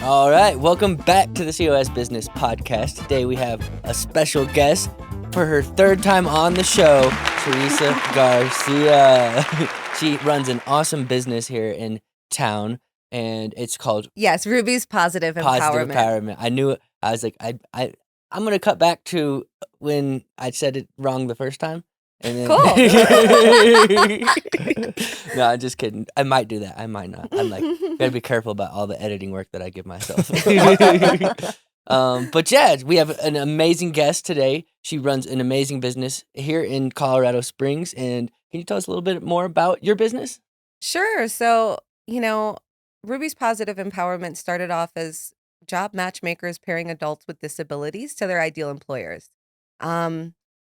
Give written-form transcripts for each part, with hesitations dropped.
All right, welcome back to the COS Business Podcast. Today we have a special guest for her third time on the show, Theresa Garcia. She runs an awesome business here in town, and it's called Yes, Rubi's Positive Empowerment. I knew it. I was like, I'm going to cut back to when I said it wrong the first time. And then Cool. No, I'm just kidding. I might do that. I might not. I'm like, gotta be careful about all the editing work that I give myself. But yeah, we have an amazing guest today. She runs an amazing business here in Colorado Springs. And can you tell us a little bit more about your business? Sure. So, Rubi's Positive Empowerment started off as job matchmakers pairing adults with disabilities to their ideal employers.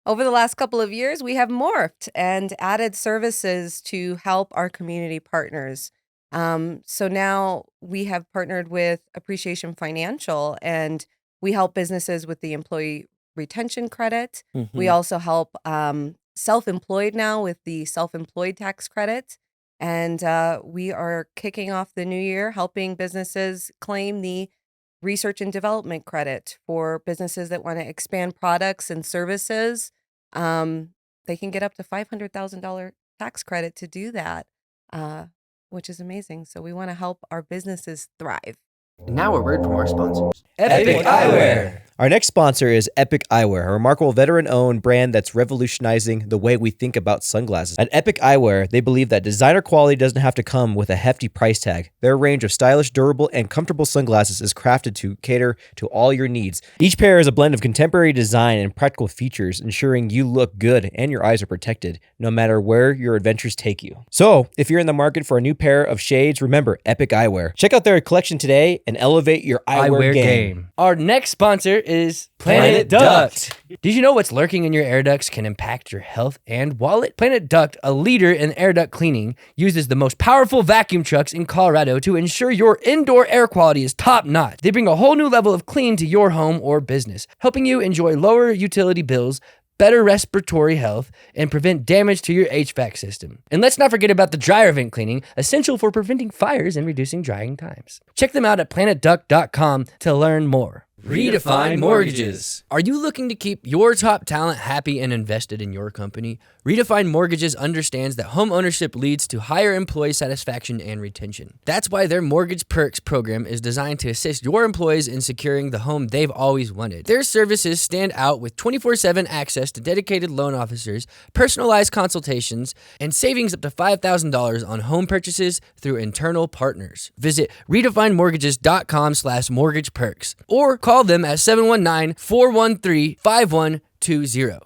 Over the last couple of years, we have morphed and added services to help our community partners. So now we have partnered with Appreciation Financial, and we help businesses with the employee retention credit. We also help self-employed now with the self-employed tax credit. And we are kicking off the new year helping businesses claim the research and development credit for businesses that want to expand products and services. They can get up to $500,000 tax credit to do that, which is amazing. So we want to help our businesses thrive. And now a word from our sponsors. Epic Eyewear. Our next sponsor is Epic Eyewear, a remarkable veteran-owned brand that's revolutionizing the way we think about sunglasses. At Epic Eyewear, they believe that designer quality doesn't have to come with a hefty price tag. Their range of stylish, durable, and comfortable sunglasses is crafted to cater to all your needs. Each pair is a blend of contemporary design and practical features, ensuring you look good and your eyes are protected, no matter where your adventures take you. So, if you're in the market for a new pair of shades, remember Epic Eyewear. Check out their collection today and elevate your eyewear game. Our next sponsor is Planet Duct. Did you know what's lurking in your air ducts can impact your health and wallet? Planet Duct, a leader in air duct cleaning, uses the most powerful vacuum trucks in Colorado to ensure your indoor air quality is top notch. They bring a whole new level of clean to your home or business, helping you enjoy lower utility bills, better respiratory health, and prevent damage to your HVAC system. And let's not forget about the dryer vent cleaning, essential for preventing fires and reducing drying times. Check them out at planetduct.com to learn more. Redefine Mortgages. Are you looking to keep your top talent happy and invested in your company? Redefine Mortgages understands that home ownership leads to higher employee satisfaction and retention. That's why their Mortgage Perks program is designed to assist your employees in securing the home they've always wanted. Their services stand out with 24/7 access to dedicated loan officers, personalized consultations, and savings up to $5,000 on home purchases through internal partners. Visit redefinemortgages.com/mortgageperks or call them at 719-413-5120.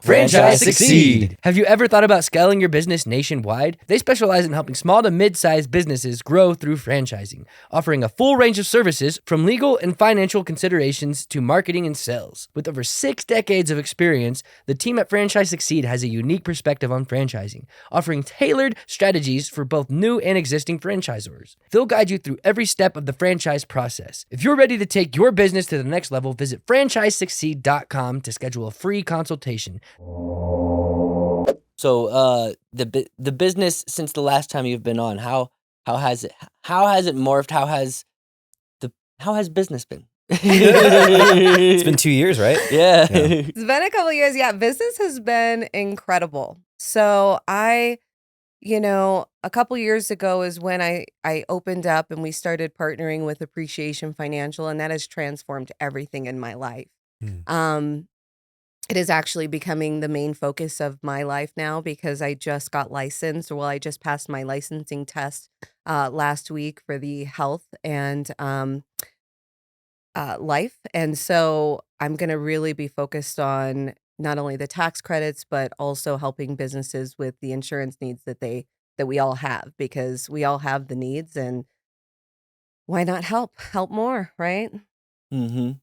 Franchise Succeed. Have you ever thought about scaling your business nationwide? They specialize in helping small to mid-sized businesses grow through franchising, offering a full range of services from legal and financial considerations to marketing and sales. With over 6 decades of experience, the team at Franchise Succeed has a unique perspective on franchising, offering tailored strategies for both new and existing franchisors. They'll guide you through every step of the franchise process. If you're ready to take your business to the next level, visit franchisesucceed.com to schedule a free consultation. So, the business since the last time you've been on, how has it morphed? How has business been? It's been 2 years, right? Yeah. It's been a couple of years. Yeah, business has been incredible. So a couple years ago is when I opened up and we started partnering with Appreciation Financial, and that has transformed everything in my life. It is actually becoming the main focus of my life now because I just got licensed. Well, I just passed my licensing test last week for the health and life. And so I'm going to really be focused on not only the tax credits, but also helping businesses with the insurance needs that we all have, because we all have the needs, and why not help more, right? Mm-hmm.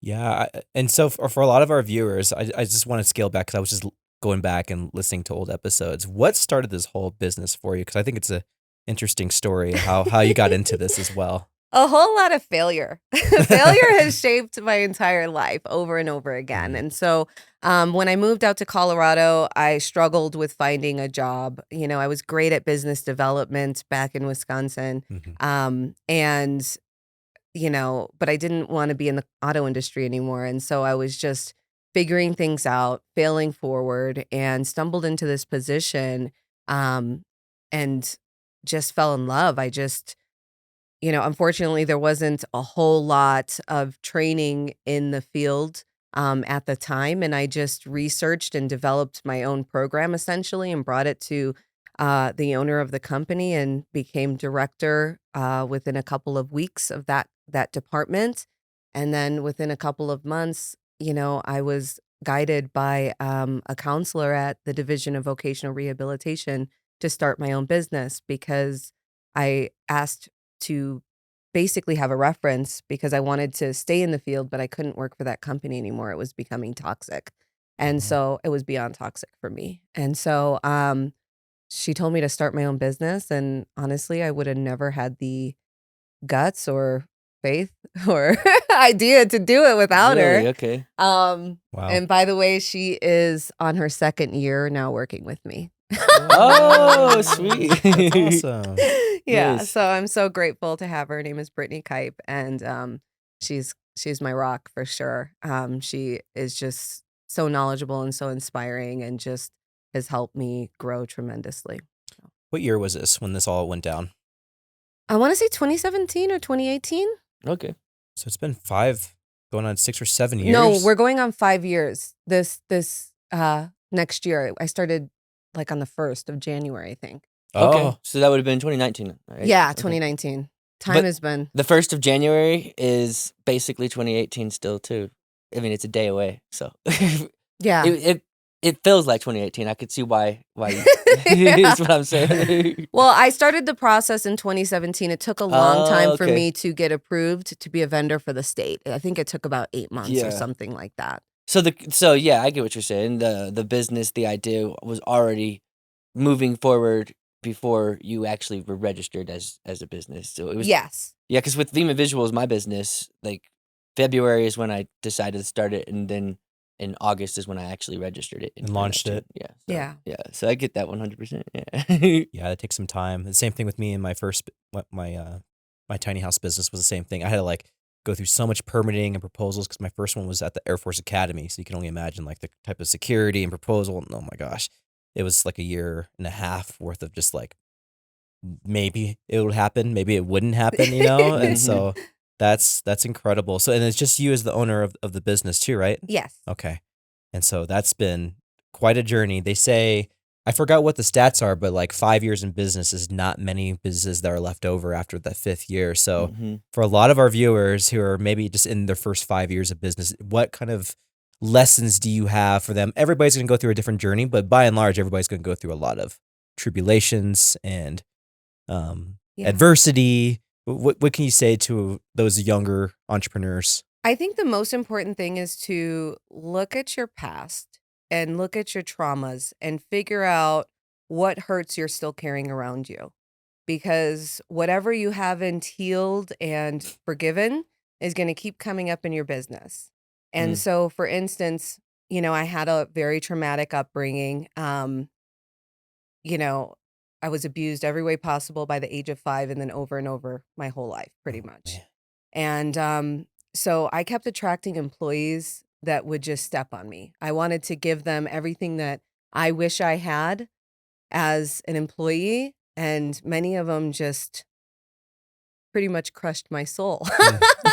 Yeah, and so for a lot of our viewers, I just want to scale back because I was just going back and listening to old episodes. What started this whole business for you? Because I think it's a interesting story how you got into this as well. A whole lot of failure. Failure has shaped my entire life over and over again. And so when I moved out to Colorado, I struggled with finding a job. I was great at business development back in Wisconsin. Mhm. And but I didn't want to be in the auto industry anymore. And so I was just figuring things out, failing forward, and stumbled into this position, and just fell in love. I just, unfortunately, there wasn't a whole lot of training in the field at the time. And I just researched and developed my own program essentially and brought it to the owner of the company and became director within a couple of weeks of that department. And then within a couple of months, I was guided by a counselor at the Division of Vocational Rehabilitation to start my own business because I asked to basically have a reference because I wanted to stay in the field, but I couldn't work for that company anymore. It was becoming toxic. And so it was beyond toxic for me. And so she told me to start my own business. And honestly, I would have never had the guts or faith or idea to do it without Really? her. Okay. Wow. And by the way, she is on her second year now working with me. Oh, sweet. That's awesome. Yeah. Nice. So I'm so grateful to have her. Her name is Brittany Kipe, and she's my rock for sure. She is just so knowledgeable and so inspiring and just has helped me grow tremendously. What year was this when this all went down? I want to say 2017 or 2018. Okay. So it's been going on 6 or 7 years. No, we're going on 5 years. This next year. I started like on the 1st of January, I think. Okay. Oh, So that would have been 2019, right? Yeah, Okay. 2019. Time But- has been. The 1st of January is basically 2018 still too. I mean, it's a day away, so Yeah. it feels like 2018. I could see why is what I'm saying. Well, I started the process in 2017. It took a long time for okay. me to get approved to be a vendor for the state. I think it took about 8 months Yeah. or something like that. So yeah, I get what you're saying. The business, the idea was already moving forward before you actually were registered as a business. So it was Yes. Yeah, because with Vima Visuals, my business, like February is when I decided to start it, and then in August is when I actually registered it And launched it. Yeah. Yeah. Yeah. So I get that 100%. Yeah. yeah, it takes some time. The same thing with me and my first, my tiny house business was the same thing. I had to like go through so much permitting and proposals because my first one was at the Air Force Academy. So you can only imagine like the type of security and proposal. And oh my gosh, it was like a year and a half worth of just like, maybe it would happen, maybe it wouldn't happen, And so that's incredible. So, and it's just you as the owner of the business too, right? Yes. Okay. And so that's been quite a journey. They say, I forgot what the stats are, but like 5 years in business is not many businesses that are left over after the 5th year. So Mhm. for a lot of our viewers who are maybe just in their first 5 years of business, what kind of lessons do you have for them? Everybody's going to go through a different journey, but by and large, everybody's going to go through a lot of tribulations and Yeah. adversity. What can you say to those younger entrepreneurs? I think the most important thing is to look at your past and look at your traumas and figure out what hurts you're still carrying around you. Because whatever you haven't healed and forgiven is going to keep coming up in your business. And Mm. so, for instance, I had a very traumatic upbringing. I was abused every way possible by the age of 5 and then over my whole life, pretty much. Man. And so I kept attracting employees that would just step on me. I wanted to give them everything that I wish I had as an employee, and many of them just pretty much crushed my soul.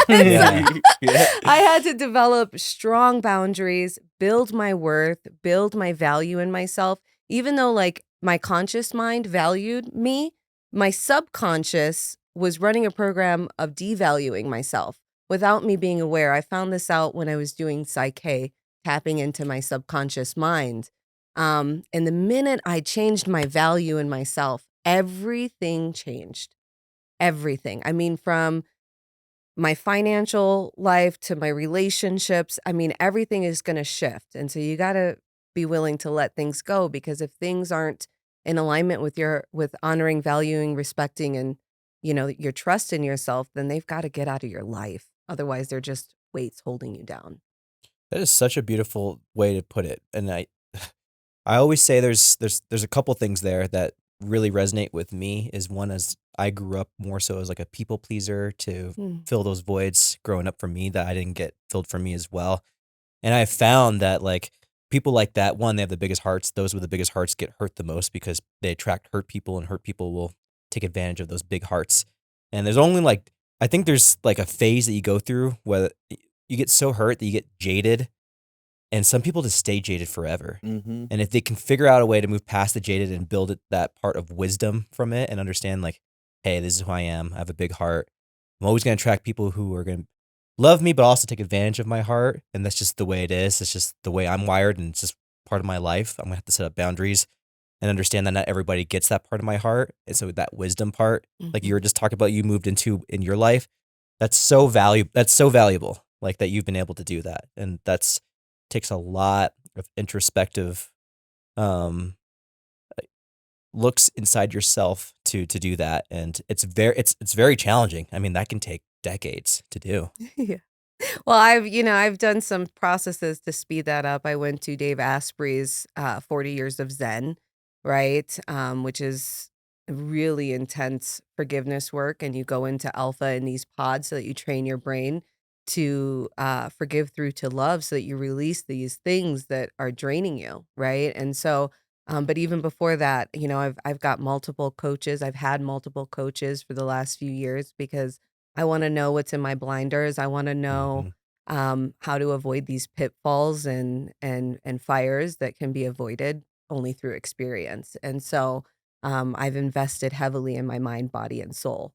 And Yeah. Yeah. I had to develop strong boundaries, build my worth, build my value in myself. Even though like my conscious mind valued me, my subconscious was running a program of devaluing myself without me being aware. I found this out when I was doing Psyche, tapping into my subconscious mind. And the minute I changed my value in myself, everything changed. Everything. I mean, from my financial life to my relationships, I mean, everything is going to shift. And so you got to be willing to let things go, because if things aren't in alignment with honoring, valuing, respecting, and, your trust in yourself, then they've got to get out of your life. Otherwise, they're just weights holding you down. That is such a beautiful way to put it. And I always say there's a couple things there that really resonate with me. Is one is I grew up more so as like a people pleaser to Mm. fill those voids growing up for me that I didn't get filled for me as well. And I found that like people like that, one, they have the biggest hearts. Those with the biggest hearts get hurt the most because they attract hurt people, and hurt people will take advantage of those big hearts. And there's only like, I think there's like a phase that you go through where you get so hurt that you get jaded. And some people just stay jaded forever. Mm-hmm. And if they can figure out a way to move past the jaded and build that part of wisdom from it and understand like, hey, this is who I am. I have a big heart. I'm always going to attract people who are going to love me, but also take advantage of my heart. And that's just the way it is. It's just the way I'm wired, and it's just part of my life. I'm going to have to set up boundaries and understand that not everybody gets that part of my heart. And so that wisdom part, like you were just talking about, you moved into in your life, that's so valuable. That's so valuable, like that you've been able to do that. And takes a lot of introspective looks inside yourself to do that, and it's very challenging. I mean, that can take decades to do. Yeah. Well, I've done some processes to speed that up. I went to Dave Asprey's 40 Years of Zen, right? Which is really intense forgiveness work. And you go into alpha in these pods so that you train your brain to forgive through to love, so that you release these things that are draining you, right? And so, but even before that, I've got multiple coaches. I've had multiple coaches for the last few years because I want to know what's in my blinders. I want to know how to avoid these pitfalls and fires that can be avoided only through experience. And so I've invested heavily in my mind, body, and soul.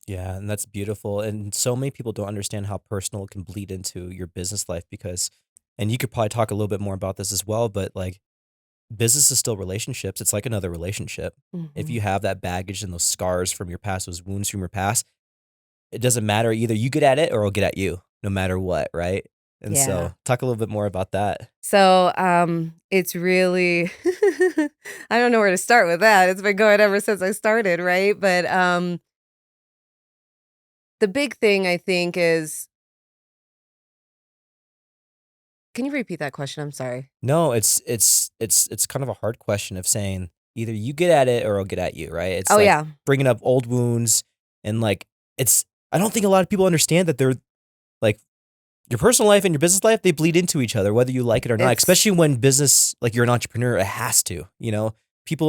Yeah, and that's beautiful. And so many people don't understand how personal it can bleed into your business life because, and you could probably talk a little bit more about this as well, but like business is still relationships. It's like another relationship. If you have that baggage and those scars from your past, those wounds from your past, it doesn't matter. Either you get at it or it'll get at you, no matter what, right? And Yeah. so talk a little bit more about that. So it's really, I don't know where to start with that. It's been going ever since I started, right? But the big thing I think is, can you repeat that question? I'm sorry. No, it's kind of a hard question of saying either you get at it or it'll get at you, right? It's Oh, like yeah. bringing up old wounds, and like I don't think a lot of people understand that they're like your personal life and your business life, they bleed into each other, whether you like it or not, It's- especially when business, like you're an entrepreneur, it has to, people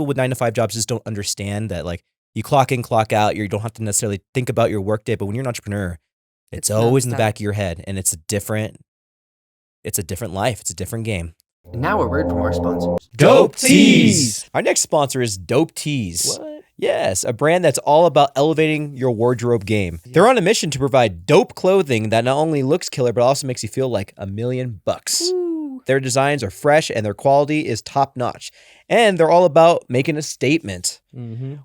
with 9-to-5 jobs just don't understand that like you clock in, clock out, you don't have to necessarily think about your workday, but when you're an entrepreneur, it's always in the nonstop. back of your head, and it's a different life. It's a different game. And now a word from our sponsors. Dope Tees. Our next sponsor is Dope Tees. What? Yes, a brand that's all about elevating your wardrobe game. They're on a mission to provide dope clothing that not only looks killer, but also makes you feel like $1,000,000. Ooh. Their designs are fresh and their quality is top notch. And they're all about making a statement.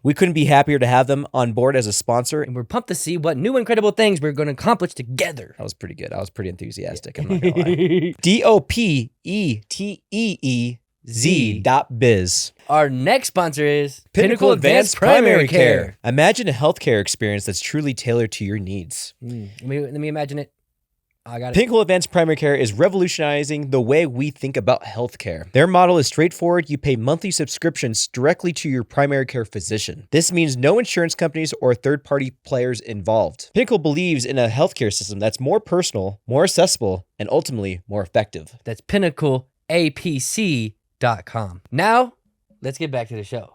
We couldn't be happier to have them on board as a sponsor. And we're pumped to see what new incredible things we're going to accomplish together. That was pretty good. I was pretty enthusiastic. I'm not gonna lie. DOPETEEZ.biz. Our next sponsor is Pinnacle Advanced Primary Care. Imagine a healthcare experience that's truly tailored to your needs. Let me imagine it. Oh, I got it. Pinnacle Advanced Primary Care is revolutionizing the way we think about healthcare. Their model is straightforward. You pay monthly subscriptions directly to your primary care physician. This means no insurance companies or third-party players involved. Pinnacle believes in a healthcare system that's more personal, more accessible, and ultimately more effective. That's pinnacleapc.com. Now, let's get back to the show.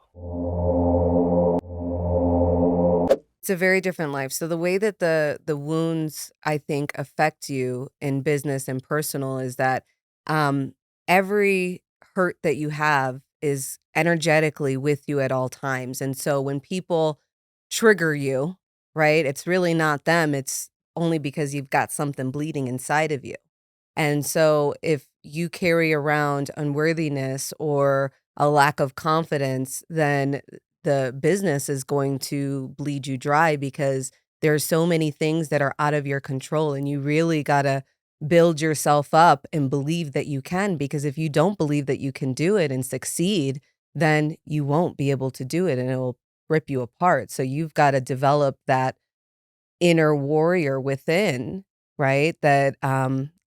It's a very different life. So the way that the wounds, I think, affect you in business and personal is that every hurt that you have is energetically with you at all times. And so when people trigger you, right, it's really not them. It's only because you've got something bleeding inside of you. And so if you carry around unworthiness or a lack of confidence, then the business is going to bleed you dry because there's so many things that are out of your control, and you really got to build yourself up and believe that you can, because if you don't believe that you can do it and succeed, then you won't be able to do it and it will rip you apart. So you've got to develop that inner warrior within, right? That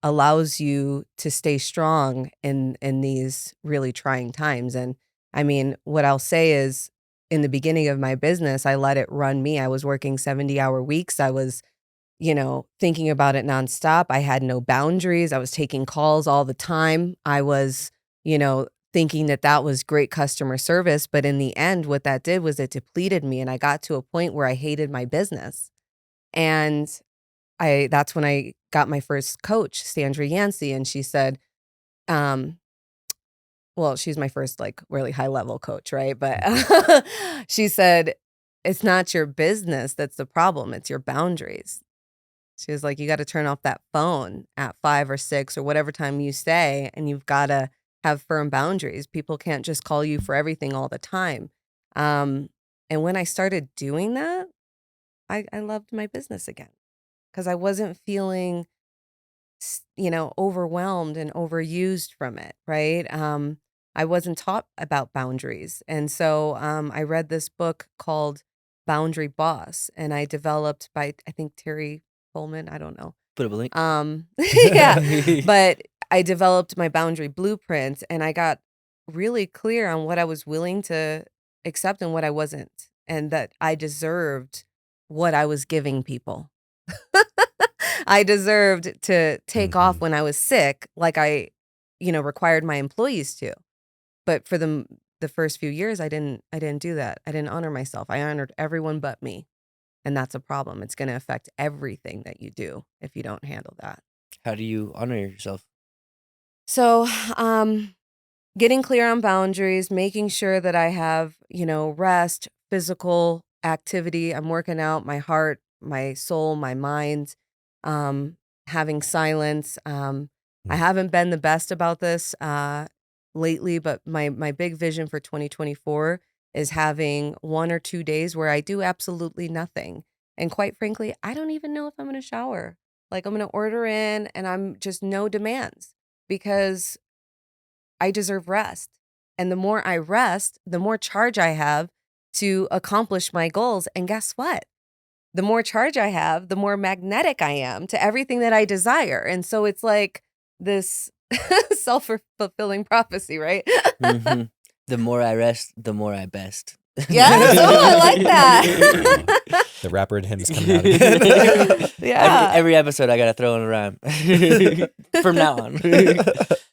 allows you to stay strong in these really trying times. And I mean, what I'll say is in the beginning of my business, I let it run me. I was working 70-hour weeks. I was, thinking about it nonstop. I had no boundaries. I was taking calls all the time. I was, thinking that was great customer service. But in the end, what that did was it depleted me. And I got to a point where I hated my business. And that's when I got my first coach, Sandra Yancey. And she said, well, she's my first like really high level coach, right? But she said, it's not your business that's the problem. It's your boundaries. She was like, you got to turn off that phone at 5 or 6 or whatever time you stay, and you've got to have firm boundaries. People can't just call you for everything all the time. And when I started doing that, I loved my business again because I wasn't feeling, overwhelmed and overused from it, right? I wasn't taught about boundaries. And so I read this book called Boundary Boss, and I developed by, I think, Terry Coleman. I don't know. Put up a link. Yeah, but I developed my boundary blueprint, and I got really clear on what I was willing to accept and what I wasn't, and that I deserved what I was giving people. I deserved to take off when I was sick, like I, required my employees to. But for the first few years, I didn't do that. I didn't honor myself. I honored everyone but me. And that's a problem. It's going to affect everything that you do if you don't handle that. How do you honor yourself? So, getting clear on boundaries, making sure that I have, rest, physical activity. I'm working out my heart, my soul, my mind, having silence. I haven't been the best about this lately, but my big vision for 2024 is having 1 or 2 days where I do absolutely nothing. And quite frankly, I don't even know if I'm going to shower. Like, I'm going to order in and I'm just no demands because I deserve rest. And the more I rest, the more charge I have to accomplish my goals. And guess what? The more charge I have, the more magnetic I am to everything that I desire. And so it's like this self-fulfilling prophecy, right? Mm-hmm. The more I rest, the more I best. Yes, I like that. The rapper in him is coming out again. Yeah. Every episode I gotta throw in a rhyme from now on.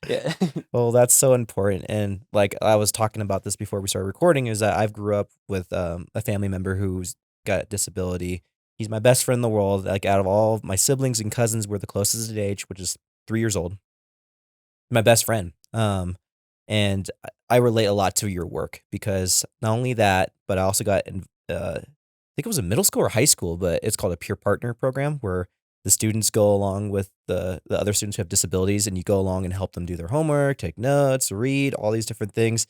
Yeah. Well, that's so important. And like I was talking about this before we started recording, is that I've grew up with a family member who's got a disability. He's my best friend in the world. Like, out of all of my siblings and cousins, we're the closest in age, which is 3 years old. My best friend. And I relate a lot to your work because not only that, but I also got, I think it was in middle school or high school, but it's called a peer partner program where the students go along with the other students who have disabilities, and you go along and help them do their homework, take notes, read, all these different things.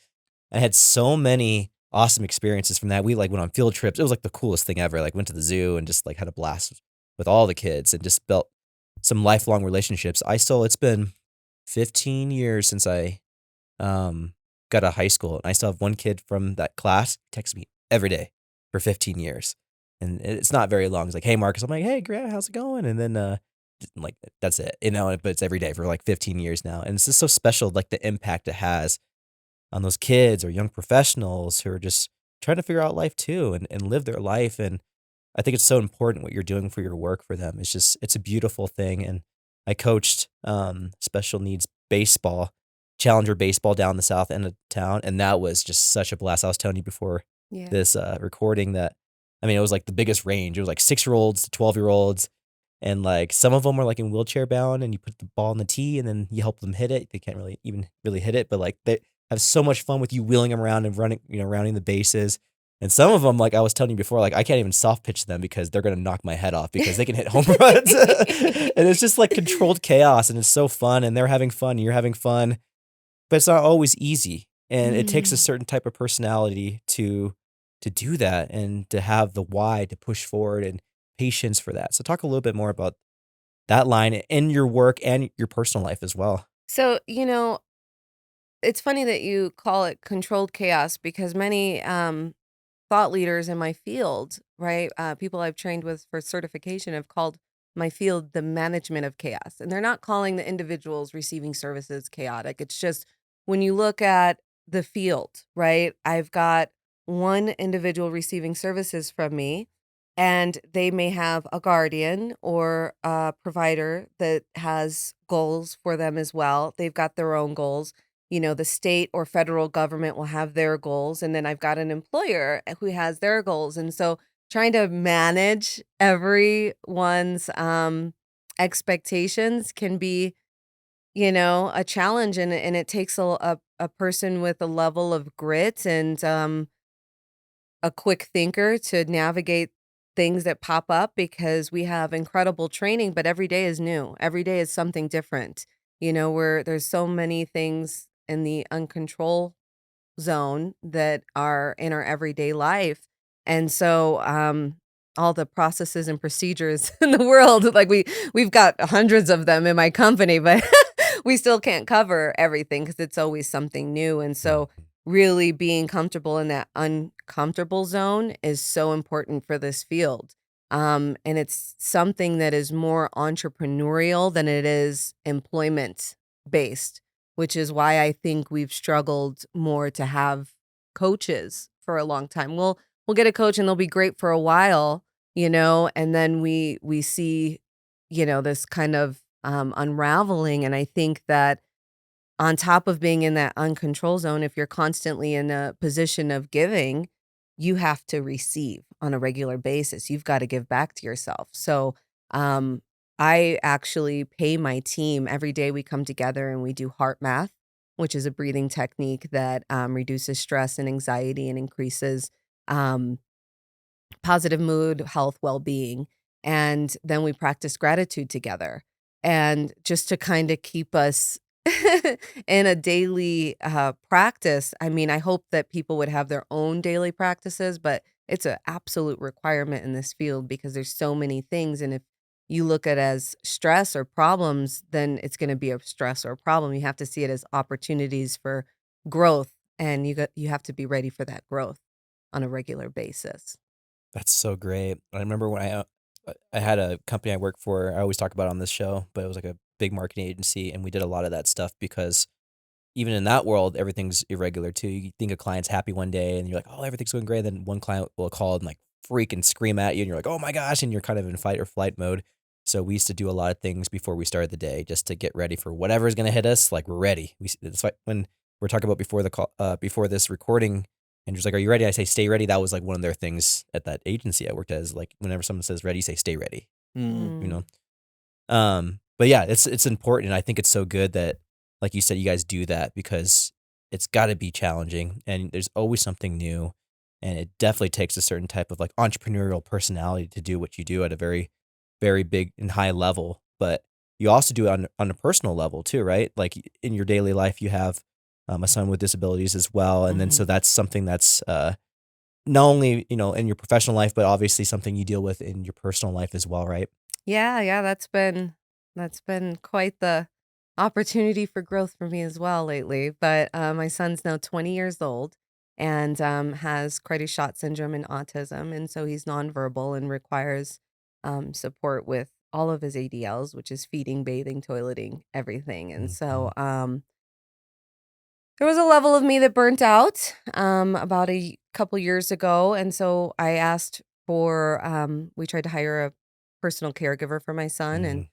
I had so many awesome experiences from that. We like went on field trips. It was like the coolest thing ever. Like, went to the zoo and just like had a blast with all the kids and just built some lifelong relationships. It's been 15 years since I got out of high school, and I still have one kid from that class text me every day for 15 years. And it's not very long. It's like, hey, Marcus. I'm like, hey, Grant, how's it going? And then like, that's it, but it's every day for like 15 years now. And it's just so special, like the impact it has on those kids or young professionals who are just trying to figure out life too and live their life. And I think it's so important what you're doing for your work for them. It's a beautiful thing. And I coached special needs baseball, Challenger baseball down the south end of town. And that was just such a blast. I was telling you before this recording that, I mean, it was like the biggest range. It was like 6-year-olds to 12-year-olds. And like some of them were like in wheelchair bound, and you put the ball in the tee and then you help them hit it. They can't really hit it, but like they have so much fun with you wheeling them around and running, rounding the bases. And some of them, like I was telling you before, like I can't even soft pitch them because they're going to knock my head off because they can hit home runs. And it's just like controlled chaos, and it's so fun, and they're having fun and you're having fun, but it's not always easy. And it takes a certain type of personality to do that and to have the why to push forward and patience for that. So talk a little bit more about that line in your work and your personal life as well. So, it's funny that you call it controlled chaos because many thought leaders in my field, right? People I've trained with for certification have called my field the management of chaos. And they're not calling the individuals receiving services chaotic. It's just when you look at the field, right? I've got one individual receiving services from me, and they may have a guardian or a provider that has goals for them as well. They've got their own goals. The state or federal government will have their goals. And then I've got an employer who has their goals. And so trying to manage everyone's expectations can be, a challenge. And it takes a person with a level of grit and a quick thinker to navigate things that pop up, because we have incredible training, but every day is new. Every day is something different. Where there's so many things in the uncontrol zone that are in our everyday life. And so all the processes and procedures in the world, like we've got hundreds of them in my company, but we still can't cover everything because it's always something new. And so really being comfortable in that uncomfortable zone is so important for this field. And it's something that is more entrepreneurial than it is employment based, which is why I think we've struggled more to have coaches for a long time. We'll get a coach and they'll be great for a while, and then we see, this kind of unraveling. And I think that on top of being in that uncontrol zone, if you're constantly in a position of giving, you have to receive on a regular basis. You've got to give back to yourself. So I actually pay my team every day. We come together and we do heart math, which is a breathing technique that reduces stress and anxiety and increases positive mood, health, well-being. And then we practice gratitude together. And just to kind of keep us in a daily practice. I mean, I hope that people would have their own daily practices, but it's an absolute requirement in this field because there's so many things. And if you look at it as stress or problems, then it's going to be a stress or a problem. You have to see it as opportunities for growth, and you have to be ready for that growth on a regular basis. That's so great. I remember when I had a company I worked for. I always talk about it on this show, but it was like a big marketing agency, and we did a lot of that stuff because even in that world, everything's irregular too. You think a client's happy one day, and you're like, "Oh, everything's going great." Then one client will call and like freak and scream at you, and you're like, "Oh my gosh!" And you're kind of in fight or flight mode. So we used to do a lot of things before we started the day just to get ready for whatever's going to hit us. Like we're ready. That's why when we're talking about before the call, before this recording, and just like, "Are you ready?" I say, "Stay ready." That was like one of their things at that agency I worked at. Is like whenever someone says ready, say stay ready. You know. But yeah, it's important. And I think it's so good that, like you said, you guys do that because it's got to be challenging and there's always something new. And it definitely takes a certain type of like entrepreneurial personality to do what you do at a very, very big and high level. But you also do it on a personal level too, right? Like in your daily life, you have a son with disabilities as well. And then so that's something that's not only, in your professional life, but obviously something you deal with in your personal life as well, right? Yeah, that's been quite the opportunity for growth for me as well lately. But my son's now 20 years old and has Creutzfeldt syndrome and autism, and so he's nonverbal and requires support with all of his ADLs, which is feeding, bathing, toileting, everything. And so there was a level of me that burnt out about a couple years ago, and so I asked for we tried to hire a personal caregiver for my son, and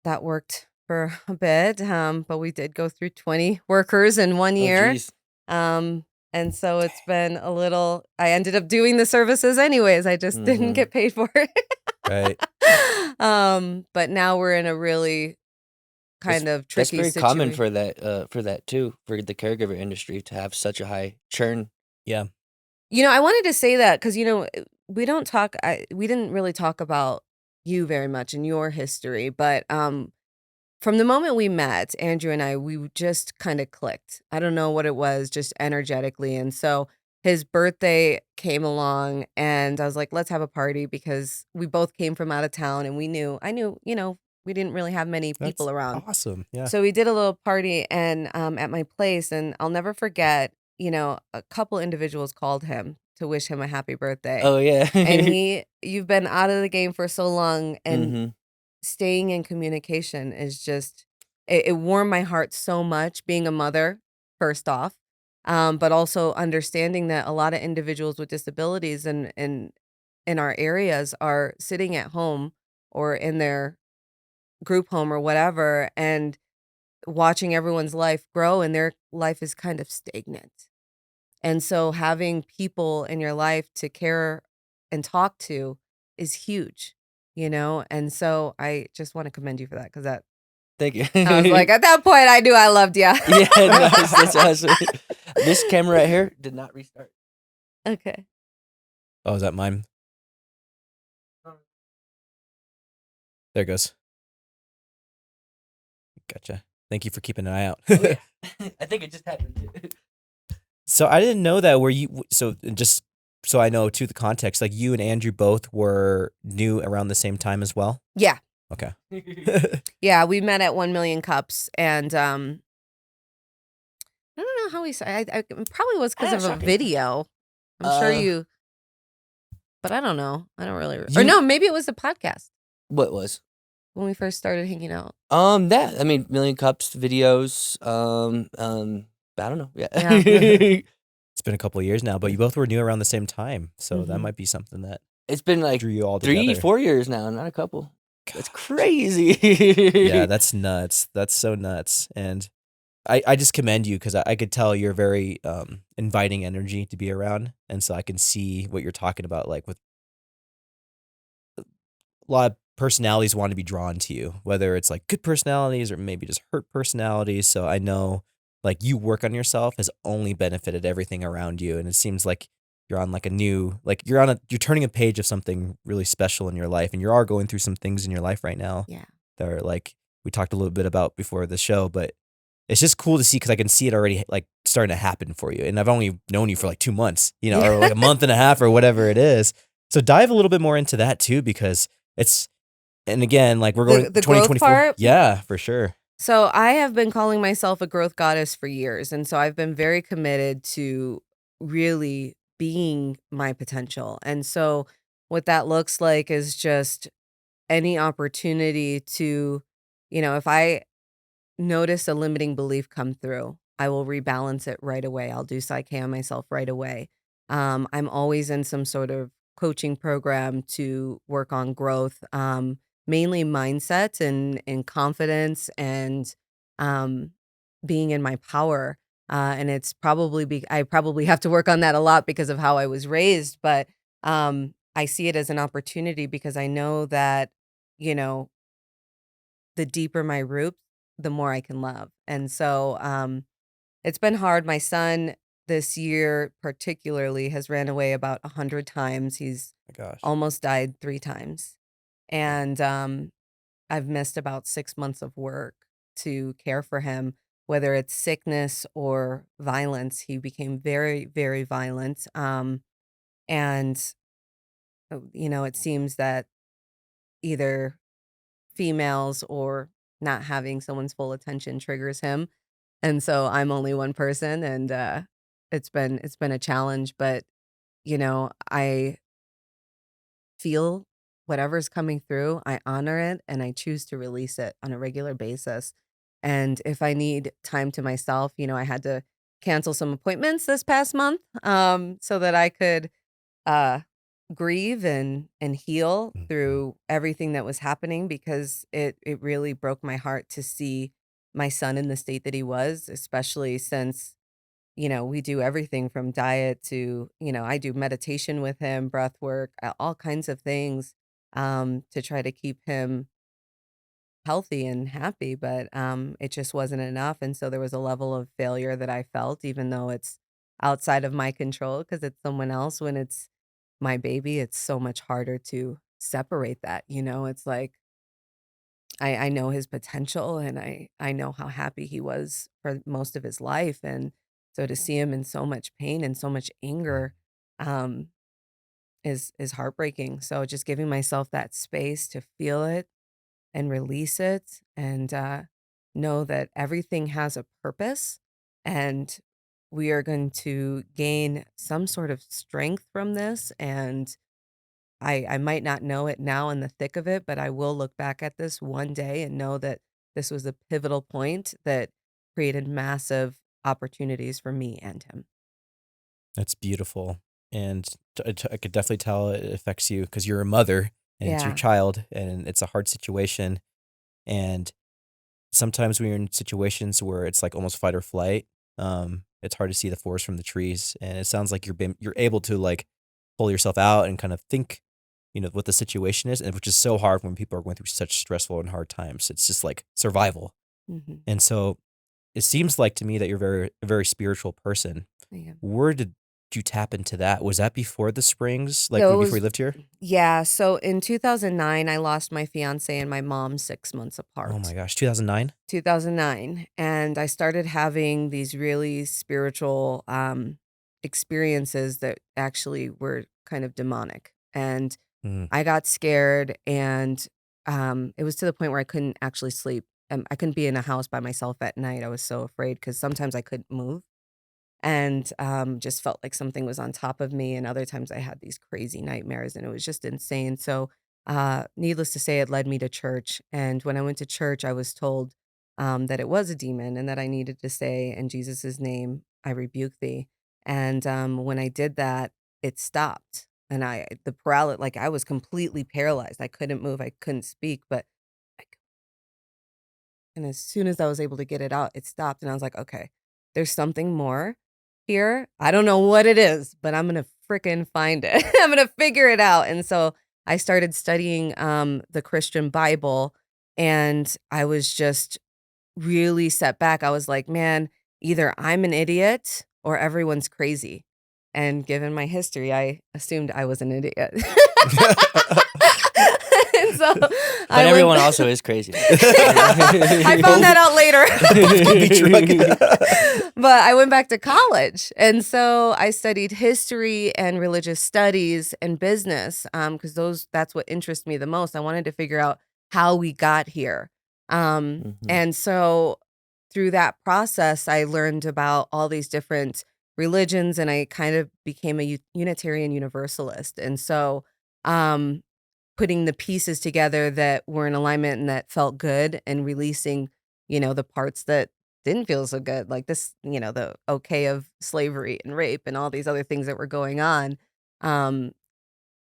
that worked for a bit, but we did go through 20 workers in 1 year. geez. And so it's been a little, I ended up doing the services anyways. I just didn't get paid for it. Right. But now we're in a really kind of That's tricky very common situation. for that too, for the caregiver industry to have such a high churn. Yeah. I wanted to say that because, we didn't really talk about you very much in your history, but from the moment we met, Andrew and I, we just kind of clicked. I don't know what it was, just energetically. And so his birthday came along and I was like, let's have a party because we both came from out of town and I knew, we didn't really have many people That's around. awesome. Yeah. So we did a little party and at my place, and I'll never forget, a couple individuals called him to wish him a happy birthday. Oh yeah. And you've been out of the game for so long, and hmm staying in communication is just, it warmed my heart so much being a mother, first off. but also understanding that a lot of individuals with disabilities and in our areas are sitting at home or in their group home or whatever and watching everyone's life grow and their life is kind of stagnant. And so having people in your life to care and talk to is huge, And so I just want to commend you for that because Thank you. I was like, at that point, I knew I loved you. Yeah, nice. That's awesome. This camera right here did not restart. Okay. Oh, is that mine? There it goes. Gotcha. Thank you for keeping an eye out. Oh, yeah. I think it just happened. So I didn't know that. Were you? So just so I know to the context, like you and Andrew both were new around the same time as well. Yeah. Okay. Yeah, we met at 1 Million Cups, and I don't know how we saw. I it probably was because of a shocking. video. I'm sure Uh, you, but I don't know. I don't really. Or You- no, maybe it was the podcast What was? when we first started hanging out. That. I mean, Million Cups videos. I don't know. Yeah. Yeah. It's been a couple of years now, but you both were new around the same time, so that Mhm. might be something that It's been like drew you all together. 3-4 years now, not a couple. That's crazy. Yeah, that's nuts. That's so nuts. And I just commend you because I could tell you're very inviting energy to be around. And so I can see what you're talking about, like with a lot of personalities want to be drawn to you, whether it's like good personalities or maybe just hurt personalities. So I know like you work on yourself has only benefited everything around you. And it seems like you're on like a new, like you're turning a page of something really special in your life. And you are going through some things in your life right now Yeah. that are like we talked a little bit about before the show, but it's just cool to see because I can see it already like starting to happen for you. And I've only known you for like 2 months, or like a month and a half or whatever it is. So dive a little bit more into that too, because and again, like we're going The growth 2024. part? Yeah, for sure. So I have been calling myself a growth goddess for years, and so I've been very committed to really being my potential. And so what that looks like is just any opportunity to, if I notice a limiting belief come through, I will rebalance it right away. I'll do psyche on myself right away. I'm always in some sort of coaching program to work on growth, mainly mindset and confidence and being in my power. And it's probably I probably have to work on that a lot because of how I was raised, but I see it as an opportunity because I know that, you know, the deeper my roots, the more I can love. And so it's been hard. My son this year particularly has ran away about 100 times. He's My gosh. almost died 3 times. And I've missed about 6 months of work to care for him, whether it's sickness or violence. He became very, very violent. And, it seems that either females or not having someone's full attention triggers him. And so I'm only one person and it's been a challenge, but I feel whatever's coming through, I honor it and I choose to release it on a regular basis. And if I need time to myself, I had to cancel some appointments this past month so that I could uh grieve and heal Mhm. through everything that was happening because it really broke my heart to see my son in the state that he was, especially since we do everything from diet to, I do meditation with him, breath work, all kinds of things to try to keep him healthy and happy, but it just wasn't enough. And so there was a level of failure that I felt, even though it's outside of my control because it's someone else. When it's my baby, it's so much harder to separate that. It's like I know his potential and I know how happy he was for most of his life. And so to see him in so much pain and so much anger um, is heartbreaking. So just giving myself that space to feel it and release it and know that everything has a purpose and we are going to gain some sort of strength from this. And I might not know it now in the thick of it, but I will look back at this one day and know that this was a pivotal point that created massive opportunities for me and him. That's beautiful. And I could definitely tell it affects you because you're a mother and it's your Yeah. child and it's a hard situation. And sometimes when you're in situations where it's like almost fight or flight, it's hard to see the forest from the trees. And it sounds like you're able to like pull yourself out and kind of think, what the situation is, and which is so hard when people are going through such stressful and hard times. It's just like survival. Mm-hmm. And so it seems like to me that you're a very spiritual person. Yeah. Where did you tap into that? Was that before the Springs, like So it before was, you lived here? yeah. So in 2009, I lost my fiance and my mom 6 months apart. Oh my gosh, 2009? 2009. And I started having these really spiritual experiences that actually were kind of demonic. And Mm. I got scared, and it was to the point where I couldn't actually sleep. I couldn't be in a house by myself at night. I was so afraid because sometimes I couldn't move and just felt like something was on top of me. And other times I had these crazy nightmares, and it was just insane. So, needless to say, it led me to church. And when I went to church, I was told that it was a demon and that I needed to say, "In Jesus' name, I rebuke thee." And when I did that, it stopped. And the paralysis, like I was completely paralyzed. I couldn't move. I couldn't speak. And as soon as I was able to get it out, it stopped. And I was like, okay, there's something more here. I don't know what it is, but I'm going to freaking find it. I'm going to figure it out. And so I started studying the Christian Bible, and I was just really set back. I was like, man, either I'm an idiot or everyone's crazy. And given my history, I assumed I was an idiot. And so But I everyone went, also is crazy. I found that out later. But I went back to college. And so I studied history and religious studies and business because that's what interests me the most. I wanted to figure out how we got here. Mhm. And so through that process, I learned about all these different religions, and I kind of became a Unitarian Universalist. And so putting the pieces together that were in alignment and that felt good, and releasing, the parts that didn't feel so good, like this, the okay of slavery and rape and all these other things that were going on. Um,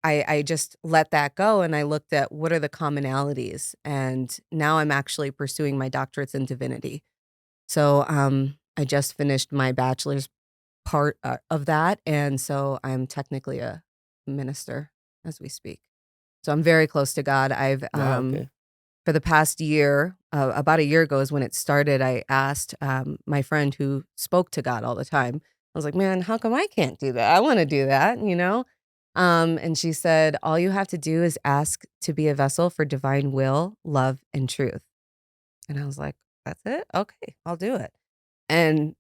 I just let that go, and I looked at what are the commonalities. And now I'm actually pursuing my doctorates in divinity. So I just finished my bachelor's part of that. And so I'm technically a minister as we speak. So I'm very close to God. I've Wow, okay. for the past year, about a year ago is when it started. I asked my friend who spoke to God all the time. I was like, man, how come I can't do that? I want to do that, And she said, all you have to do is ask to be a vessel for divine will, love, and truth. And I was like, that's it? Okay, I'll do it. And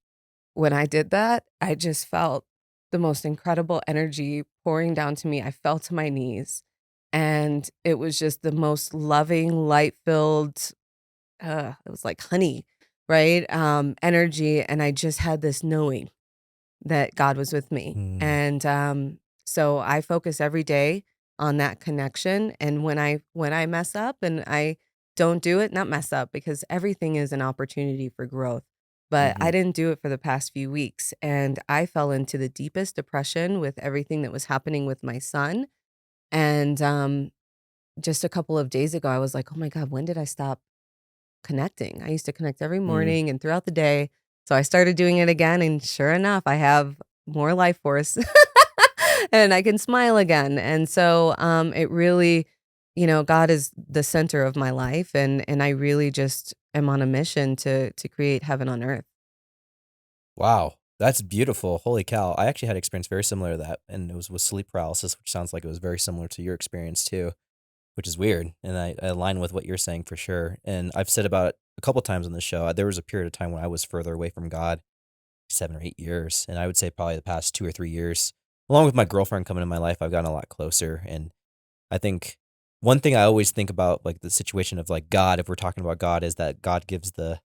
when I did that, I just felt the most incredible energy pouring down to me. I fell to my knees, and it was just the most loving, light-filled, it was like honey, right? Energy. And I just had this knowing that God was with me. Mm. And so I focus every day on that connection. And when I mess up and I don't do it, not mess up, because everything is an opportunity for growth. But I Mhm. didn't do it for the past few weeks. And I fell into the deepest depression with everything that was happening with my son. And just a couple of days ago, I was like, oh my God, when did I stop connecting? I used to connect every morning and throughout the day. So I started doing it again. And sure enough, I have more life force and I can smile again. And so it really, God is the center of my life. And I really just am on a mission to create heaven on earth. Wow, that's beautiful. Holy cow. I actually had an experience very similar to that, and it was with sleep paralysis, which sounds like it was very similar to your experience too, which is weird. And I align with what you're saying for sure. And I've said about it a couple times on the show. There was a period of time when I was further away from God, 7 or 8 years. And I would say probably the past 2 or 3 years, along with my girlfriend coming in my life, I've gotten a lot closer. And I think one thing I always think about, like the situation of like God, if we're talking about God, is that God gives the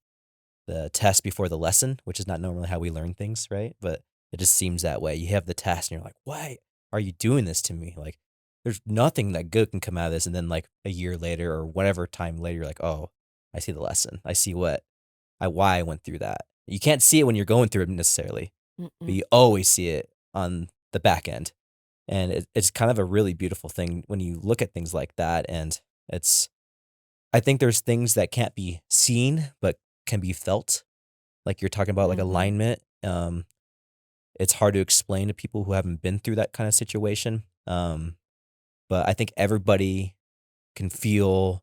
test before the lesson, which is not normally how we learn things, right? But it just seems that way. You have the test and you're like, why are you doing this to me? Like, there's nothing that good can come out of this. And then like a year later or whatever time later, you're like, oh, I see the lesson. I see why I went through that. You can't see it when you're going through it necessarily, but Mm-mm. you always see it on the back end. And it's kind of a really beautiful thing when you look at things like that. And I think there's things that can't be seen, but can be felt. Like you're talking about like Mhm. alignment. It's hard to explain to people who haven't been through that kind of situation. But I think everybody can feel,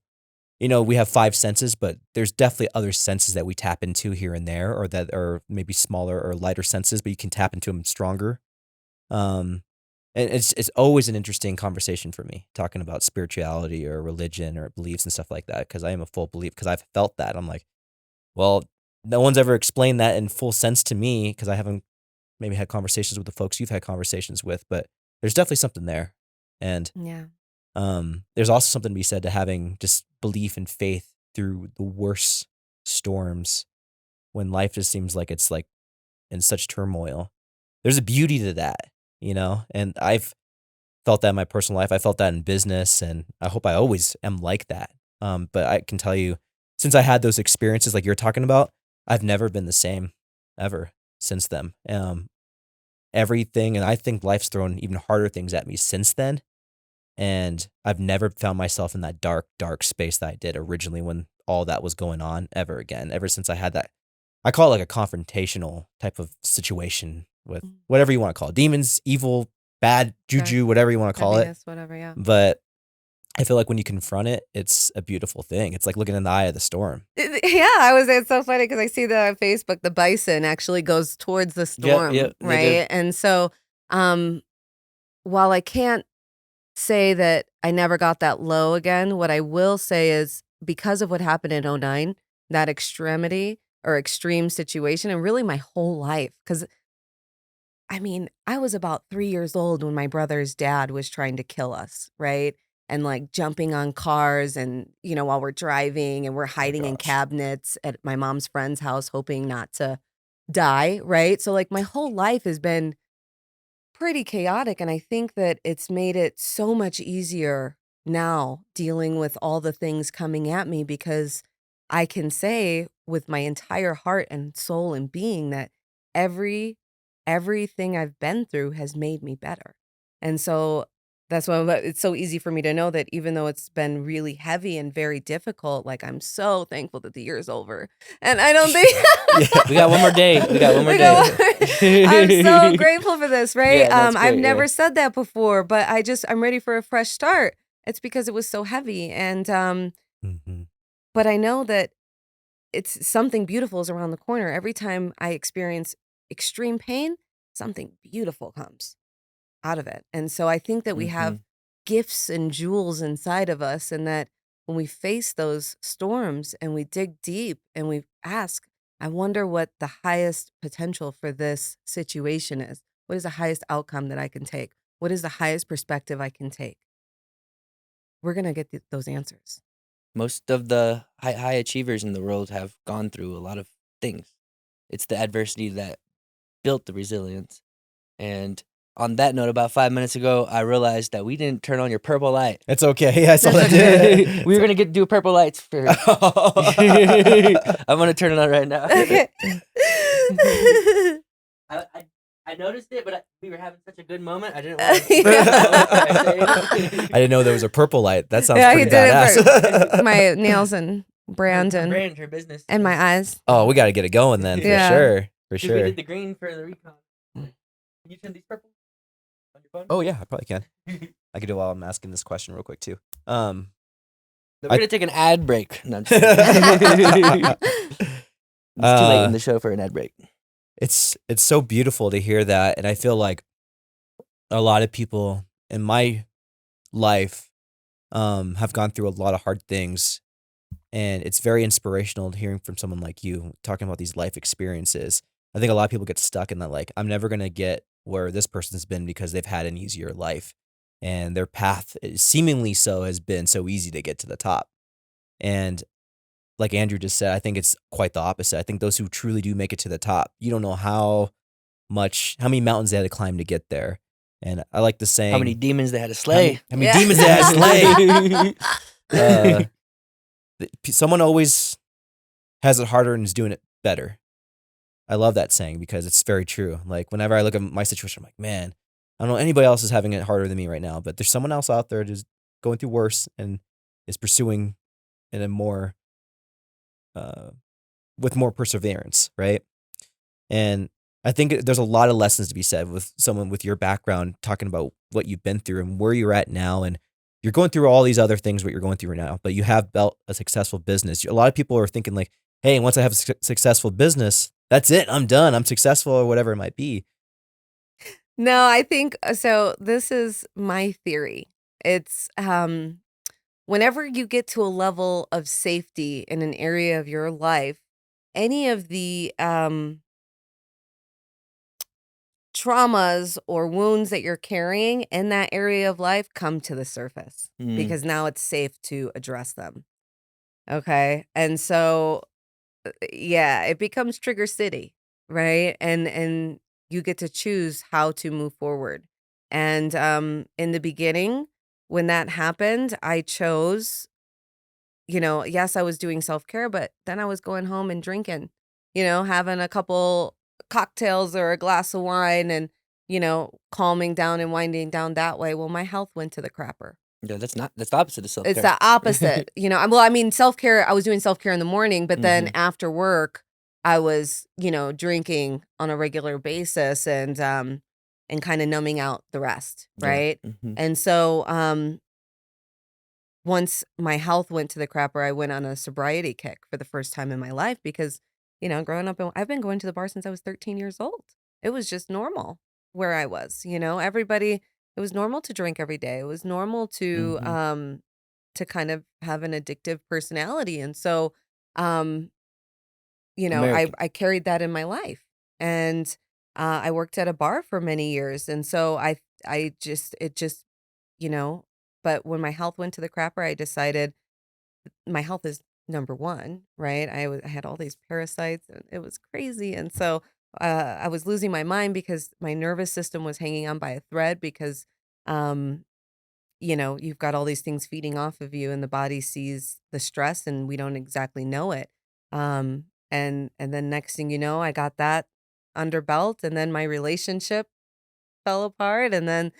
we have 5 senses, but there's definitely other senses that we tap into here and there, or that are maybe smaller or lighter senses, but you can tap into them stronger. And it's always an interesting conversation for me, talking about spirituality or religion or beliefs and stuff like that, because I am a full believer, because I've felt that. I'm like, well, no one's ever explained that in full sense to me, because I haven't maybe had conversations with the folks you've had conversations with, but there's definitely something there. And Yeah. there's also something to be said to having just belief and faith through the worst storms, when life just seems like it's like in such turmoil. There's a beauty to that, and I've felt that in my personal life. I felt that in business, and I hope I always am like that. But I can tell you, since I had those experiences like you're talking about, I've never been the same ever since then. Everything, and I think life's thrown even harder things at me since then. And I've never found myself in that dark, dark space that I did originally when all that was going on ever again. Ever since I had that, I call it like a confrontational type of situation with whatever you want to call it. Demons, evil, bad, juju, whatever you want to call it. Heaviness, whatever, yeah. But I feel like when you confront it, it's a beautiful thing. It's like looking in the eye of the storm. Yeah, it's so funny because I see that on Facebook. The bison actually goes towards the storm, yep, they do. right? And so, while I can't say that I never got that low again, what I will say is, because of what happened in 2009, that extremity or extreme situation, and really my whole life, because I was about 3 years old when my brother's dad was trying to kill us, right? And like jumping on cars and, while we're driving, and we're hiding in cabinets at my mom's friend's house, hoping not to die, right? So like my whole life has been pretty chaotic. And I think that it's made it so much easier now dealing with all the things coming at me, because I can say with my entire heart and soul and being that everything I've been through has made me better. And so that's why it's so easy for me to know that even though it's been really heavy and very difficult, like I'm so thankful that the year's over. And I don't think We got one more day. I'm so grateful for this, right? Yeah, that's I've great, never yeah. said that before, but I'm ready for a fresh start. It's because it was so heavy. And Mm-hmm. but I know that it's something beautiful is around the corner. Every time I experience extreme pain, something beautiful comes out of it. And so I think that we have gifts and jewels inside of us, and that when we face those storms and we dig deep and we ask, I wonder what the highest potential for this situation is. What is the highest outcome that I can take? What is the highest perspective I can take? We're going to get those answers. Most of the high achievers in the world have gone through a lot of things. It's the adversity that built the resilience. And on that note, about 5 minutes ago, I realized that we didn't turn on your purple light. It's okay. I saw that. We were going to do purple lights for her. I'm going to turn it on right now. Okay. I noticed it, but we were having such a good moment. I didn't want I didn't know there was a purple light. That sounds Yeah, pretty he did it badass. for my nails and brand her and brand, her business. and my eyes. Oh, we got to get it going then, Yeah. for sure. For We sure. did the green for the recon. Can you turn these purple on your phone? Oh, yeah, I probably can. I could do it while I'm asking this question real quick, too. We're going to take an ad break. No, I'm just kidding. It's too late in the show for an ad break. It's so beautiful to hear that, and I feel like a lot of people in my life have gone through a lot of hard things, and it's very inspirational hearing from someone like you talking about these life experiences. I think a lot of people get stuck in that, like, I'm never gonna get where this person's been because they've had an easier life, and their path, seemingly so, has been so easy to get to the top. And like Andrew just said, I think it's quite the opposite. I think those who truly do make it to the top, you don't know how many mountains they had to climb to get there. And I like the saying, How many demons they had to slay. how many demons they had to slay. Someone always has it harder and is doing it better. I love that saying because it's very true. Like whenever I look at my situation, I'm like, man, I don't know anybody else is having it harder than me right now, but there's someone else out there just going through worse and is pursuing in a more with more perseverance, right? And I think there's a lot of lessons to be said with someone with your background talking about what you've been through and where you're at now. And you're going through all these other things, what you're going through right now, but you have built a successful business. A lot of people are thinking like, hey, once I have a successful business, that's it. I'm done. I'm successful or whatever it might be. No, I think so. This is my theory. It's whenever you get to a level of safety in an area of your life, any of the traumas or wounds that you're carrying in that area of life come to the surface because now it's safe to address them. Okay. And so, yeah, it becomes trigger city, right? And you get to choose how to move forward. And in the beginning, when that happened, I chose, yes, I was doing self-care, but then I was going home and drinking, having a couple cocktails or a glass of wine and, calming down and winding down that way. Well, my health went to the crapper. Yeah, that's the opposite of self-care. It's the opposite. Self-care, I was doing self-care in the morning, but then after work, I was, drinking on a regular basis and kind of numbing out the rest, right? Yeah. And so once my health went to the crapper, I went on a sobriety kick for the first time in my life because, growing up, I've been going to the bar since I was 13 years old. It was just normal where I was, everybody, it was normal to drink every day. It was normal to kind of have an addictive personality. And so, I carried that in my life. And I worked at a bar for many years. And so but when my health went to the crapper, I decided my health is number one, right? I had all these parasites and it was crazy. And so I was losing my mind because my nervous system was hanging on by a thread because, you've got all these things feeding off of you and the body sees the stress and we don't exactly know it. And then next thing you know, I got that under belt and then my relationship fell apart and then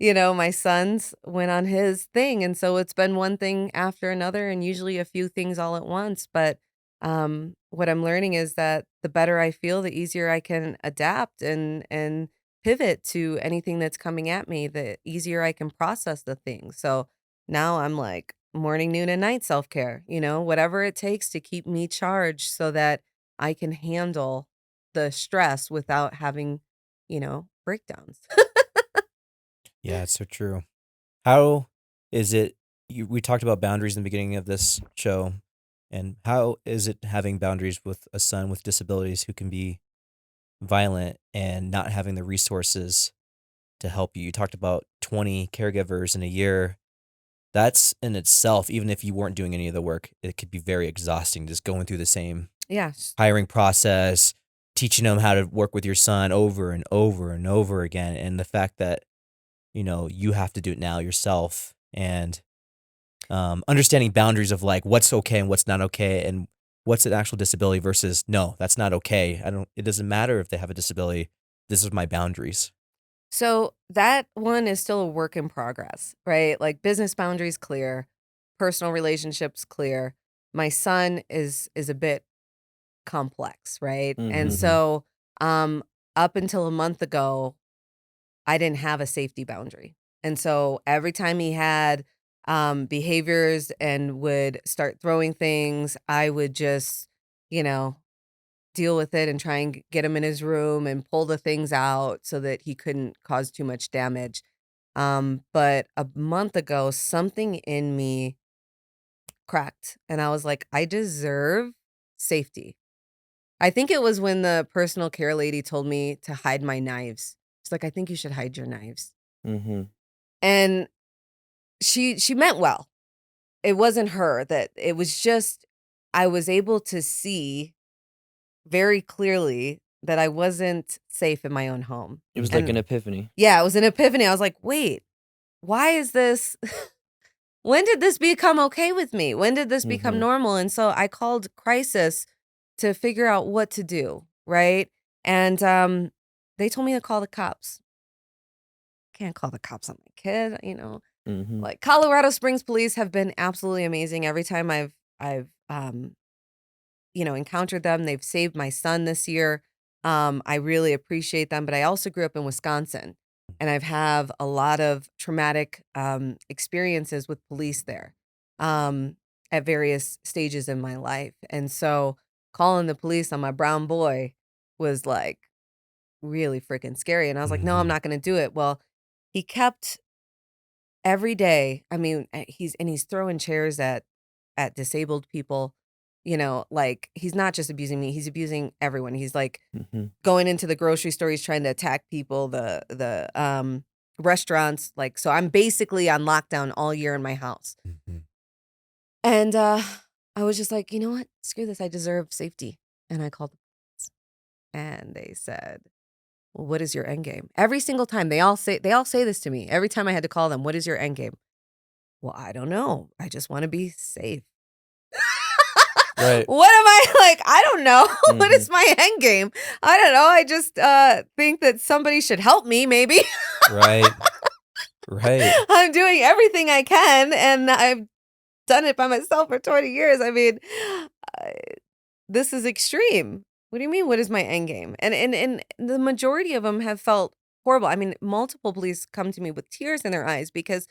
my son's went on his thing and so it's been one thing after another and usually a few things all at once, but what I'm learning is that the better I feel, the easier I can adapt and pivot to anything that's coming at me, the easier I can process the things. So now I'm like morning, noon, and night self-care, whatever it takes to keep me charged so that I can handle the stress without having, breakdowns. Yeah, it's so true. How is it? We talked about boundaries in the beginning of this show, and how is it having boundaries with a son with disabilities who can be violent and not having the resources to help you? You talked about 20 caregivers in a year. That's in itself, even if you weren't doing any of the work, it could be very exhausting just going through the same hiring process, teaching them how to work with your son over and over and over again. And the fact that you have to do it now yourself and understanding boundaries of like what's okay and what's not okay and what's an actual disability versus no, that's not okay. It doesn't matter if they have a disability. This is my boundaries. So that one is still a work in progress, right? Like business boundaries clear, personal relationships clear. My son is a bit complex, right? And so up until a month ago, I didn't have a safety boundary. And so every time he had behaviors and would start throwing things, I would just, deal with it and try and get him in his room and pull the things out so that he couldn't cause too much damage. But a month ago, something in me cracked and I was like, I deserve safety. I think it was when the personal care lady told me to hide my knives. She's like, I think you should hide your knives. And she meant well. It wasn't her that it was just, I was able to see very clearly that I wasn't safe in my own home. It was like an epiphany. Yeah, it was an epiphany. I was like, wait, why is this? When did this become okay with me? When did this become normal? And so I called crisis to figure out what to do, right? And they told me to call the cops. Can't call the cops on my kid, Mm-hmm. Like Colorado Springs police have been absolutely amazing. Every time I've encountered them, they've saved my son this year. I really appreciate them, but I also grew up in Wisconsin, and I've have a lot of traumatic experiences with police there at various stages in my life. And so calling the police on my brown boy was like really freaking scary. And I was like, no, I'm not going to do it. Well, he kept every day. I mean, he's throwing chairs at disabled people. Like he's not just abusing me, he's abusing everyone. He's like Mm-hmm. going into the grocery store, he's trying to attack people, the restaurants. Like, so I'm basically on lockdown all year in my house. And I was just like, you know what? Screw this. I deserve safety. And I called the police. And they said, well, what is your end game? Every single time they all say this to me. Every time I had to call them, what is your end game? Well, I don't know. I just want to be safe. Right. What am I like? I don't know. What Mhm. is my end game? I don't know. I just think that somebody should help me, maybe. Right. Right. I'm doing everything I can, and I've done it by myself for 20 years. I mean, this is extreme. What do you mean? What is my end game? And the majority of them have felt horrible. I mean, multiple police come to me with tears in their eyes because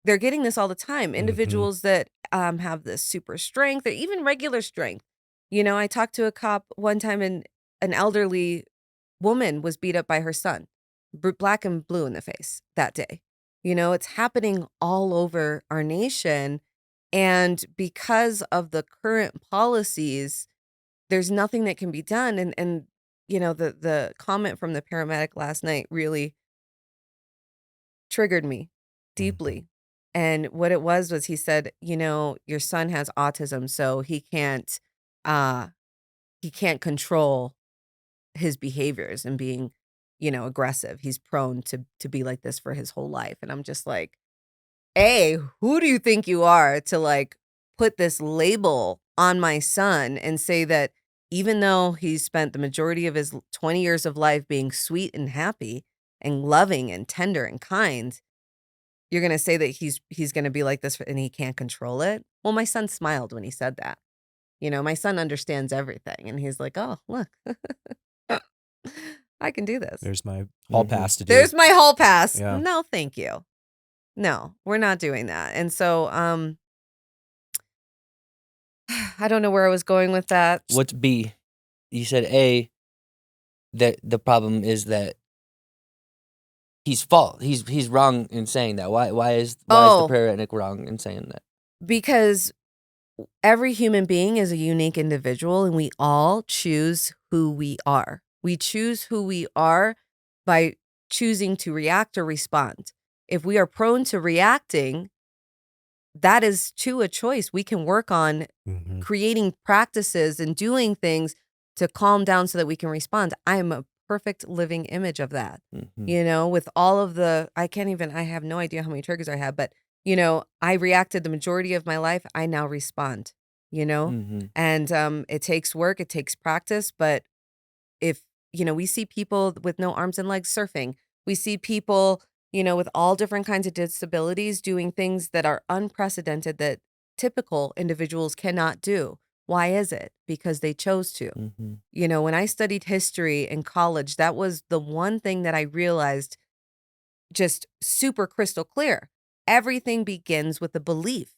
they're getting this all the time. Individuals that have this super strength or even regular strength. I talked to a cop one time, and an elderly woman was beat up by her son, black and blue in the face that day. It's happening all over our nation. And because of the current policies, there's nothing that can be done. And the comment from the paramedic last night really triggered me deeply. And what it was he said, your son has autism, so he can't control his behaviors and being, aggressive. He's prone to be like this for his whole life. And I'm just like, hey, who do you think you are to like put this label on my son and say that even though he's spent the majority of his 20 years of life being sweet and happy and loving and tender and kind, you're going to say that he's going to be like this and he can't control it? Well, my son smiled when he said that. My son understands everything, and he's like, oh, look, I can do this. There's my hall Mhm. pass to do. There's my hall pass. Yeah. No, thank you. No, we're not doing that. And so I don't know where I was going with that. What's B? You said A, that the problem is that he's fault. He's wrong in saying that. Why is the paramedic wrong in saying that? Because every human being is a unique individual, and we all choose who we are. We choose who we are by choosing to react or respond. If we are prone to reacting, that is a choice. We can work on creating practices and doing things to calm down so that we can respond. I am a perfect living image of that. With all of I have no idea how many triggers I have, but I reacted the majority of my life. I now respond, and it takes work, it takes practice. But if, we see people with no arms and legs surfing, we see people, with all different kinds of disabilities doing things that are unprecedented that typical individuals cannot do. Why is it? Because they chose to. When I studied history in college, that was the one thing that I realized just super crystal clear. Everything begins with a belief,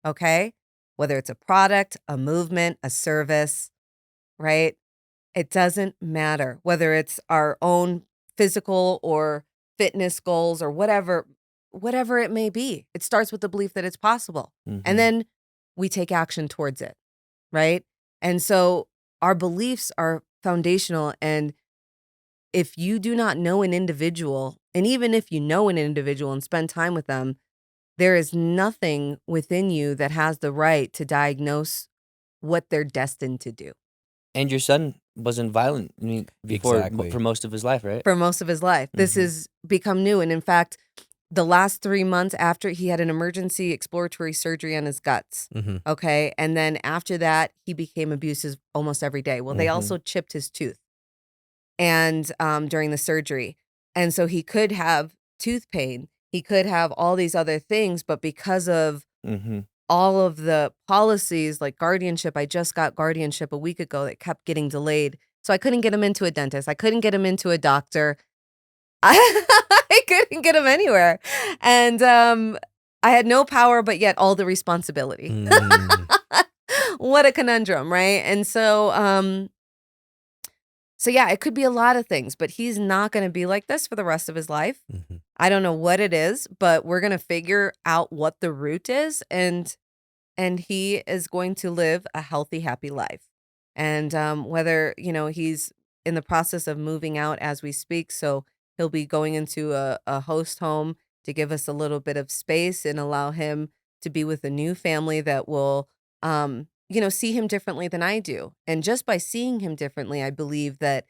okay? Whether it's a product, a movement, a service, right? It doesn't matter whether it's our own physical or fitness goals or whatever it may be. It starts with the belief that it's possible. And then we take action towards it, right? And so our beliefs are foundational. And if you do not know an individual, and even if you know an individual and spend time with them, there is nothing within you that has the right to diagnose what they're destined to do. And your son wasn't violent before Exactly. for most of his life, right? For most of his life. This has become new. And in fact, the last 3 months after, he had an emergency exploratory surgery on his guts. Okay. And then after that, he became abusive almost every day. Well, they also chipped his tooth. and during the surgery. And so he could have tooth pain. He could have all these other things, but because of all of the policies like guardianship, I just got guardianship a week ago that kept getting delayed. So I couldn't get him into a dentist. I couldn't get him into a doctor. I couldn't get him anywhere. And I had no power, but yet all the responsibility. What a conundrum, right? And so yeah, it could be a lot of things, but he's not going to be like this for the rest of his life. I don't know what it is, but we're going to figure out what the root is, and he is going to live a healthy, happy life. And whether, he's in the process of moving out as we speak, so he'll be going into a host home to give us a little bit of space and allow him to be with a new family that will see him differently than I do. And just by seeing him differently, I believe that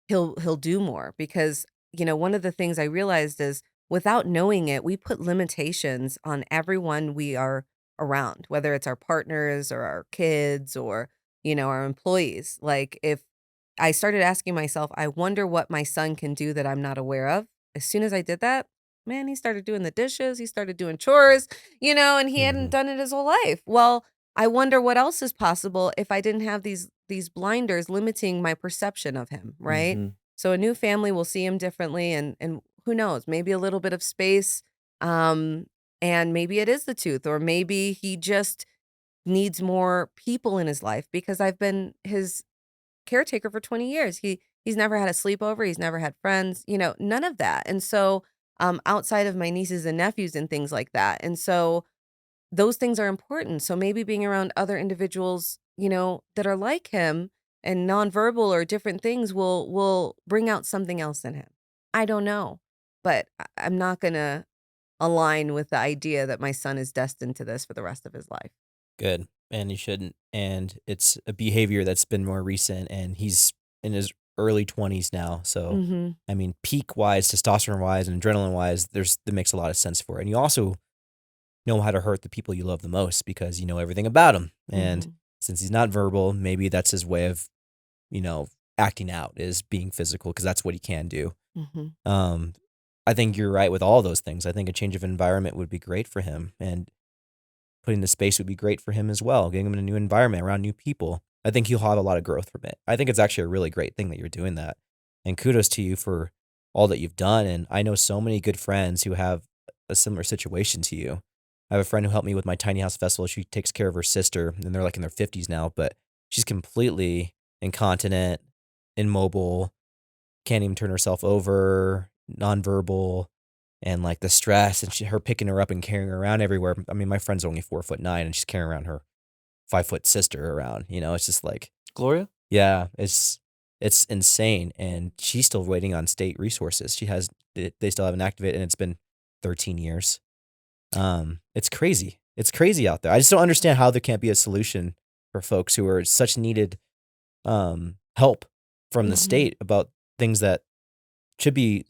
he'll do more, because, one of the things I realized is without knowing it, we put limitations on everyone we are around, whether it's our partners or our kids or, our employees. Like, if I started asking myself, I wonder what my son can do that I'm not aware of. As soon as I did that, man, he started doing the dishes, he started doing chores, and he hadn't done it his whole life. Well, I wonder what else is possible if I didn't have these blinders limiting my perception of him, right? So a new family will see him differently, and who knows, maybe a little bit of space, and maybe it is the tooth, or maybe he just needs more people in his life, because I've been his caretaker for 20 years. He's never had a sleepover, he's never had friends, none of that. And so outside of my nieces and nephews and things like that. And so those things are important. So maybe being around other individuals, that are like him and nonverbal or different things will bring out something else in him. I don't know, but I'm not going to align with the idea that my son is destined to this for the rest of his life. Good. And you shouldn't. And it's a behavior that's been more recent, and he's in his early 20s now. So, I mean, peak wise, testosterone wise, and adrenaline wise, that makes a lot of sense for it. And you also know how to hurt the people you love the most, because you know everything about him. And since he's not verbal, maybe that's his way of, acting out, is being physical, because that's what he can do. I think you're right with all those things. I think a change of environment would be great for him, and putting the space would be great for him as well, getting him in a new environment around new people. I think he'll have a lot of growth from it. I think it's actually a really great thing that you're doing that. And kudos to you for all that you've done. And I know so many good friends who have a similar situation to you. I have a friend who helped me with my tiny house festival. She takes care of her sister, and they're like in their 50s now, but she's completely incontinent, immobile, can't even turn herself over, nonverbal, and like the stress and her picking her up and carrying her around everywhere. I mean, my friend's only 4'9", and she's carrying around her 5-foot sister around. It's just like Gloria? Yeah, it's insane, and she's still waiting on state resources. They still haven't activated, and it's been 13 years. It's crazy. It's crazy out there. I just don't understand how there can't be a solution for folks who are such needed help from the state about things that should be,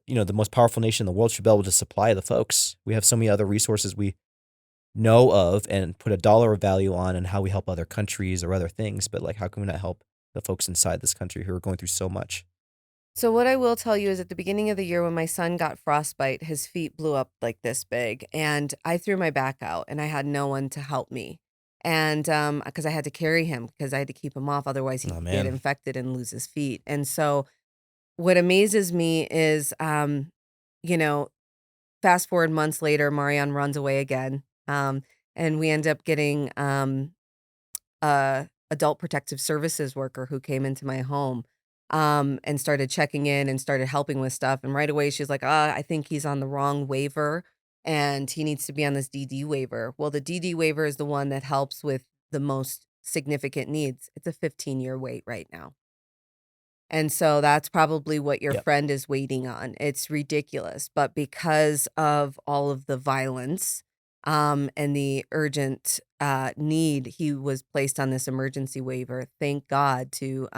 the most powerful nation in the world should be able to supply the folks. We have so many other resources we know of and put a dollar of value on, and how we help other countries or other things. But like, how can we not help the folks inside this country who are going through so much? So what I will tell you is, at the beginning of the year when my son got frostbite, his feet blew up like this big, and I threw my back out, and I had no one to help me. And because I had to carry him, because I had to keep him off, otherwise he'd get infected and lose his feet. And so what amazes me is, fast forward months later, Marianne runs away again. And we end up getting a adult protective services worker who came into my home and started checking in and started helping with stuff. And right away she's like, I think he's on the wrong waiver and he needs to be on this DD waiver. Well, the DD waiver is the one that helps with the most significant needs. It's a 15-year wait right now. And so that's probably what your friend is waiting on. It's ridiculous. But because of all of the violence and the urgent need, he was placed on this emergency waiver. Thank God to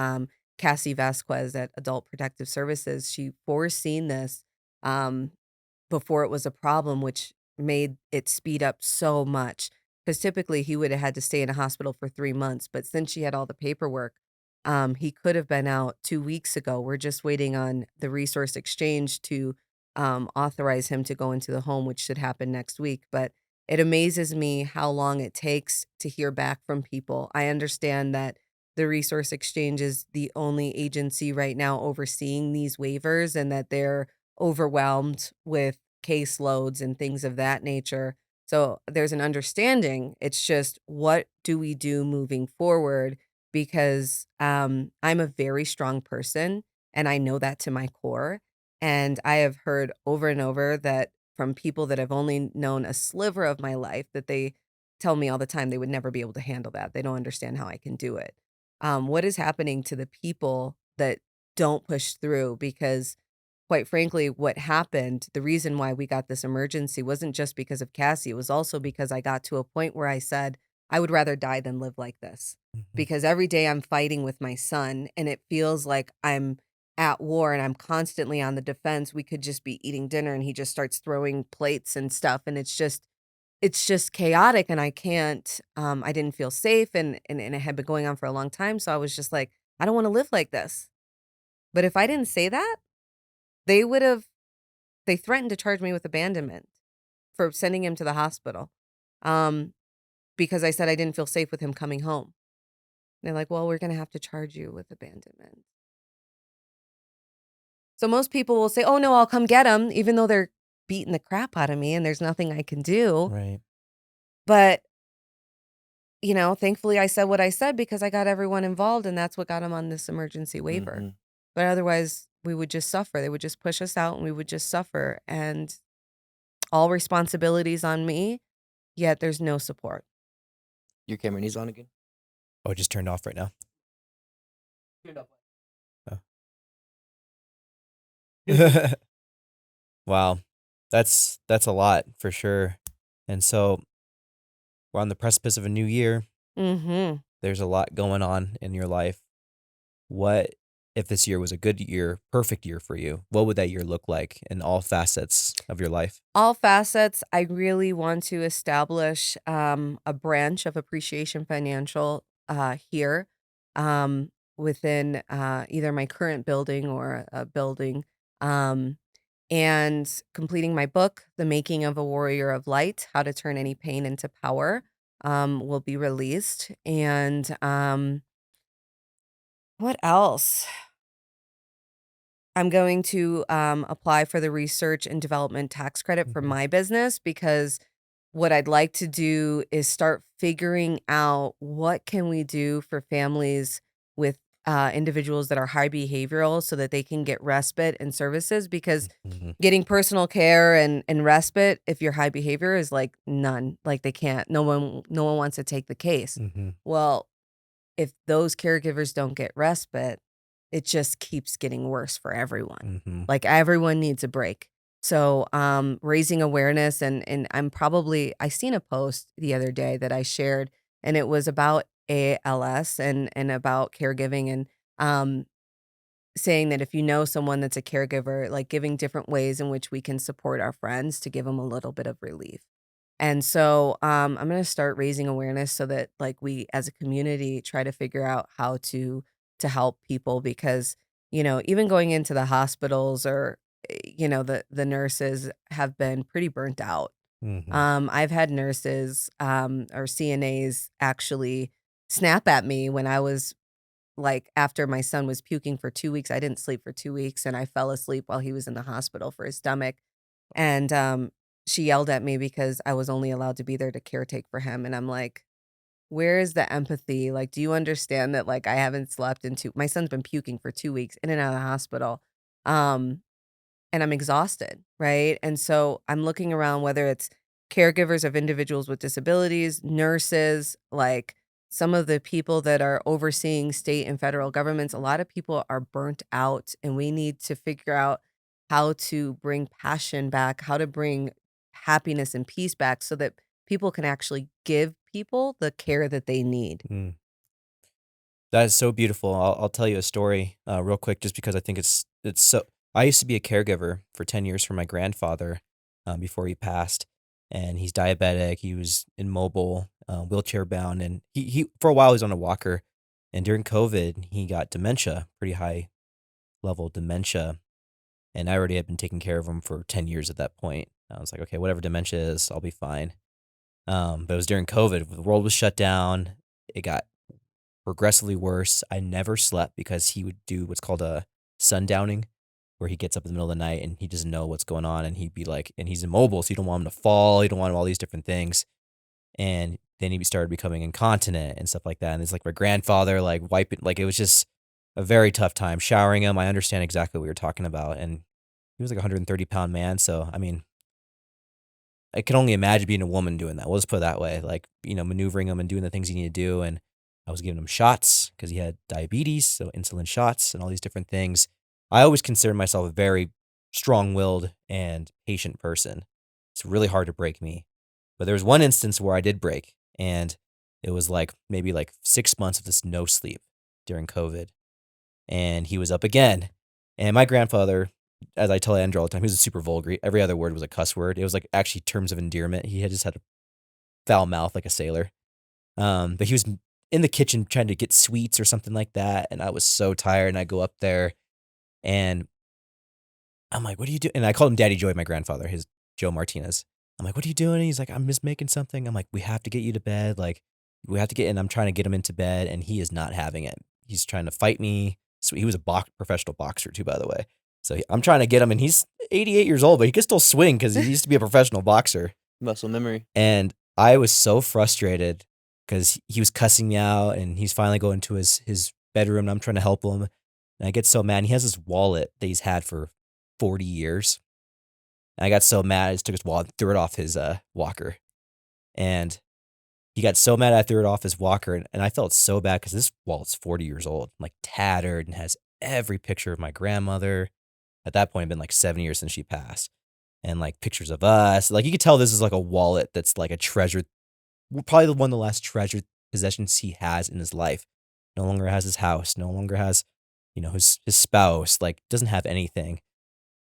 Cassie Vasquez at Adult Protective Services. She foreseen this before it was a problem, which made it speed up so much. Because typically he would have had to stay in a hospital for 3 months. But since she had all the paperwork, He could have been out 2 weeks ago. We're just waiting on the resource exchange to authorize him to go into the home, which should happen next week. But it amazes me how long it takes to hear back from people. I understand that the resource exchange is the only agency right now overseeing these waivers and that they're overwhelmed with caseloads and things of that nature. So there's an understanding. It's just, what do we do moving forward? Because I'm a very strong person and I know that to my core. And I have heard over and over that from people that have only known a sliver of my life, that they tell me all the time they would never be able to handle that. They don't understand how I can do it. What is happening to the people that don't push through? Because quite frankly, what happened, the reason why we got this emergency wasn't just because of Cassie. It was also because I got to a point where I said, I would rather die than live like this. Because every day I'm fighting with my son and it feels like I'm at war and I'm constantly on the defense. We could just be eating dinner and he just starts throwing plates and stuff. And it's just chaotic and I can't, I didn't feel safe and it had been going on for a long time. So I was just like, I don't want to live like this. But if I didn't say that, they threatened to charge me with abandonment for sending him to the hospital. Because I said I didn't feel safe with him coming home. They're like, well, we're going to have to charge you with abandonment. So most people will say, oh, no, I'll come get him, even though they're beating the crap out of me and there's nothing I can do. Right. But, thankfully I said what I said because I got everyone involved and that's what got him on this emergency waiver. Mm-hmm. But otherwise, we would just suffer. They would just push us out and we would just suffer. And all responsibilities on me, yet there's no support. Your camera needs on again? Oh, it just turned off right now. Oh. Wow. That's a lot for sure. And so we're on the precipice of a new year. Mm-hmm. There's a lot going on in your life. What if this year was a good year, perfect year for you? What would that year look like in all facets of your life? All facets. I really want to establish a branch of Appreciation Financial here within either my current building or a building. And completing my book, The Making of a Warrior of Light, How to Turn Any Pain into Power, will be released. And what else? I'm going to apply for the research and development tax credit for my business, because what I'd like to do is start figuring out what can we do for families with individuals that are high behavioral so that they can get respite and services, because getting personal care and respite if you're high behavior is like none. Like they can't. No one wants to take the case. Well, if those caregivers don't get respite, it just keeps getting worse for everyone. Like everyone needs a break. So raising awareness and I seen a post the other day that I shared, and it was about ALS and about caregiving, and saying that if you know someone that's a caregiver, like giving different ways in which we can support our friends to give them a little bit of relief. And so I'm going to start raising awareness so that like we as a community try to figure out how to help people, because, even going into the hospitals or, the nurses have been pretty burnt out. I've had nurses or CNAs actually snap at me when I was like, after my son was puking for 2 weeks. I didn't sleep for 2 weeks and I fell asleep while he was in the hospital for his stomach. And she yelled at me because I was only allowed to be there to caretake for him. And I'm like, where is the empathy? Like, do you understand that, like, I haven't slept my son's been puking for 2 weeks in and out of the hospital. And I'm exhausted, right? And so I'm looking around, whether it's caregivers of individuals with disabilities, nurses, like some of the people that are overseeing state and federal governments. A lot of people are burnt out, and we need to figure out how to bring passion back, how to bring happiness and peace back so that people can actually give people the care that they need. That is so beautiful. I'll tell you a story real quick, just because I think it's so. I used to be a caregiver for 10 years for my grandfather before he passed, and he's diabetic. He was immobile, wheelchair bound, and he for a while he was on a walker. And during COVID, he got dementia, pretty high level dementia. And I already had been taking care of him for 10 years at that point. I was like, okay, whatever dementia is, I'll be fine. But it was during COVID. The world was shut down. It got progressively worse. I never slept because he would do what's called a sundowning, where he gets up in the middle of the night and he doesn't know what's going on. And he'd be like, and he's immobile, so you don't want him to fall. You don't want him all these different things. And then he started becoming incontinent and stuff like that. And it's like my grandfather, like wiping, like it was just a very tough time showering him. I understand exactly what you're talking about. And he was like a 130-pound man. So, I mean, I can only imagine being a woman doing that. We'll just put it that way. Like, maneuvering him and doing the things he needed to do. And I was giving him shots because he had diabetes, so insulin shots and all these different things. I always considered myself a very strong-willed and patient person. It's really hard to break me. But there was one instance where I did break, and it was maybe 6 months of this no sleep during COVID. And he was up again. And my grandfather, as I tell Andrew all the time, he was a super vulgar. Every other word was a cuss word. It was actually terms of endearment. He had just had a foul mouth like a sailor. But he was in the kitchen trying to get sweets or something like that. And I was so tired. And I go up there and I'm like, what are you doing? And I called him Daddy Joy, my grandfather, his Joe Martinez. I'm like, what are you doing? And he's like, I'm just making something. I'm like, we have to get you to bed. We have to get in. I'm trying to get him into bed. And he is not having it. He's trying to fight me. So he was a professional boxer too, by the way. So I'm trying to get him, and he's 88 years old, but he can still swing because he used to be a professional boxer. Muscle memory. And I was so frustrated because he was cussing me out, and he's finally going to his bedroom, and I'm trying to help him. And I get so mad. And he has this wallet that he's had for 40 years. And I got so mad, I just took his wallet and threw it off his walker. And he got so mad I threw it off his walker, and I felt so bad because this wallet's 40 years old, tattered, and has every picture of my grandmother. At that point, it'd been 7 years since she passed. And pictures of us. You could tell this is a wallet that's a treasured, probably one of the last treasured possessions he has in his life. No longer has his house, no longer has, his spouse, doesn't have anything.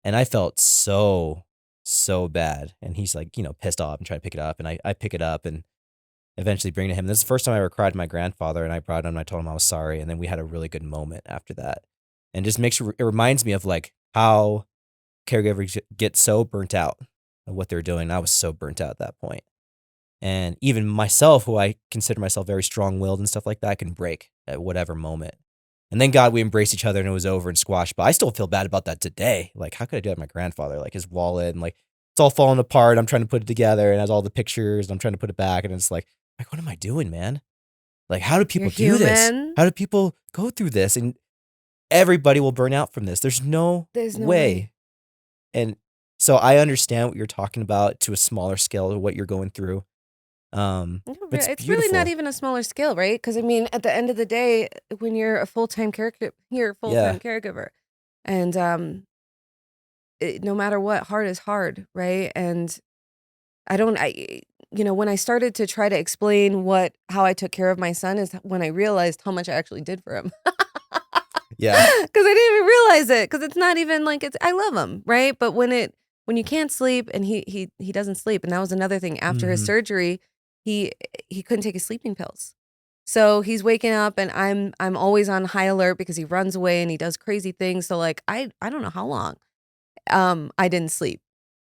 And I felt so bad. And he's pissed off and trying to pick it up. And I pick it up and eventually bring it to him. This is the first time I ever cried to my grandfather, and I brought him and I told him I was sorry. And then we had a really good moment after that. And just it reminds me of how caregivers get so burnt out of what they're doing. I was so burnt out at that point. And even myself, who I consider myself very strong-willed and stuff like that, I can break at whatever moment. And thank God we embraced each other and it was over and squashed. But I still feel bad about that today. How could I do that to my grandfather? His wallet, and it's all falling apart. I'm trying to put it together, and it has all the pictures, and I'm trying to put it back. And it's what am I doing, man? How do people do this? How do people go through this? And everybody will burn out from this. There's no way. And so I understand what you're talking about to a smaller scale of what you're going through. It's really not even a smaller scale, right? Because at the end of the day, when you're a full-time caregiver, caregiver, and no matter what, hard is hard, right? And when I started to try to explain how I took care of my son is when I realized how much I actually did for him. Yeah. Because I didn't even realize it. Because it's not even I love him, right? But when you can't sleep, and he doesn't sleep, and that was another thing. After his surgery, he couldn't take his sleeping pills, so he's waking up, and I'm always on high alert because he runs away and he does crazy things. So I don't know how long I didn't sleep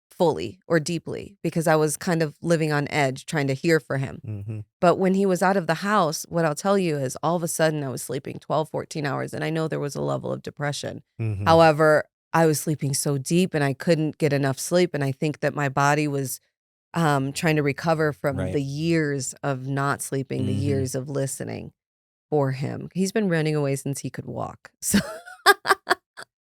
fully or deeply because I was kind of living on edge trying to hear for him. Mm-hmm. But when he was out of the house, what I'll tell you is all of a sudden I was sleeping 12, 14 hours. And I know there was a level of depression. Mm-hmm. However, I was sleeping so deep and I couldn't get enough sleep. And I think that my body was trying to recover from Right. the years of not sleeping, the Mhm. years of listening for him. He's been running away since he could walk. So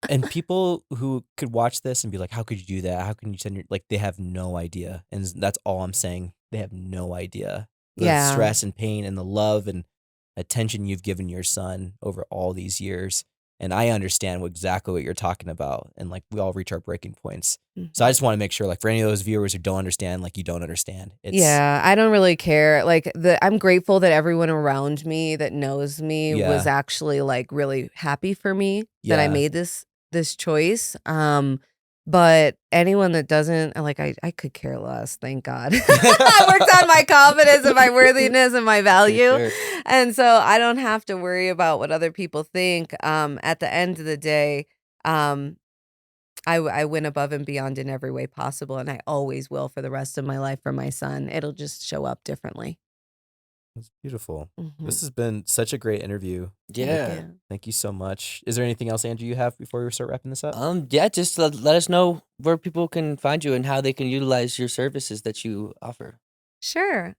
And people who could watch this and be like, how could you do that? How can you send they have no idea. And that's all I'm saying. They have no idea. The Yeah. stress and pain and the love and attention you've given your son over all these years. And I understand exactly what you're talking about. And we all reach our breaking points. So I just want to make sure, for any of those viewers who don't understand, you don't understand. Yeah, I don't really care. I'm grateful that everyone around me that knows me Yeah. was actually really happy for me that I Yeah. made this choice. But anyone that doesn't, like, I could care less. Thank God. I worked on my confidence and my worthiness and my value. Sure. And so I don't have to worry about what other people think. At the end of the day, I went above and beyond in every way possible. And I always will for the rest of my life for my son. It'll just show up differently. That's beautiful. Mhm. This has been such a great interview. Yeah. Thank you so much. Is there anything else, Andrew, you have before we start wrapping this up? Yeah, just let us know where people can find you and how they can utilize your services that you offer. Sure.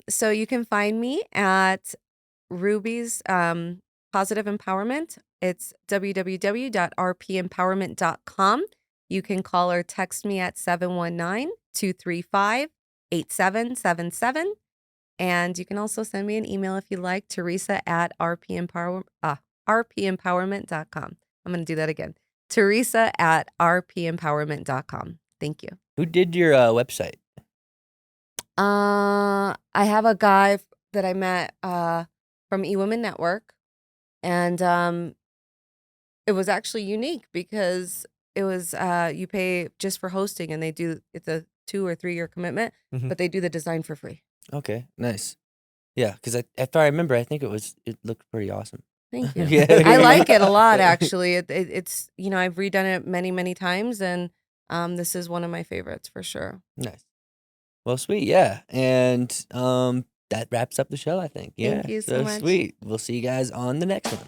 So you can find me at Rubi's Positive Empowerment. It's www.rpempowerment.com. You can call or text me at 719-235-8777. And you can also send me an email if you like, Theresa at rpempowerment.com. I'm going to do that again. Theresa at rpempowerment.com. Thank you. Who did your website? I have a guy that I met from eWomen Network, and it was actually unique because it was you pay just for hosting, and it's a 2 or 3 year commitment, Mhm. but they do the design for free. Okay, nice. Yeah, because if I remember, I think it looked pretty awesome. Thank you. Yeah. I like it a lot, actually. It's I've redone it many, many times, and this is one of my favorites for sure. Nice. Well, sweet, yeah. And that wraps up the show, I think. Yeah. Thank you so much. Sweet. We'll see you guys on the next one.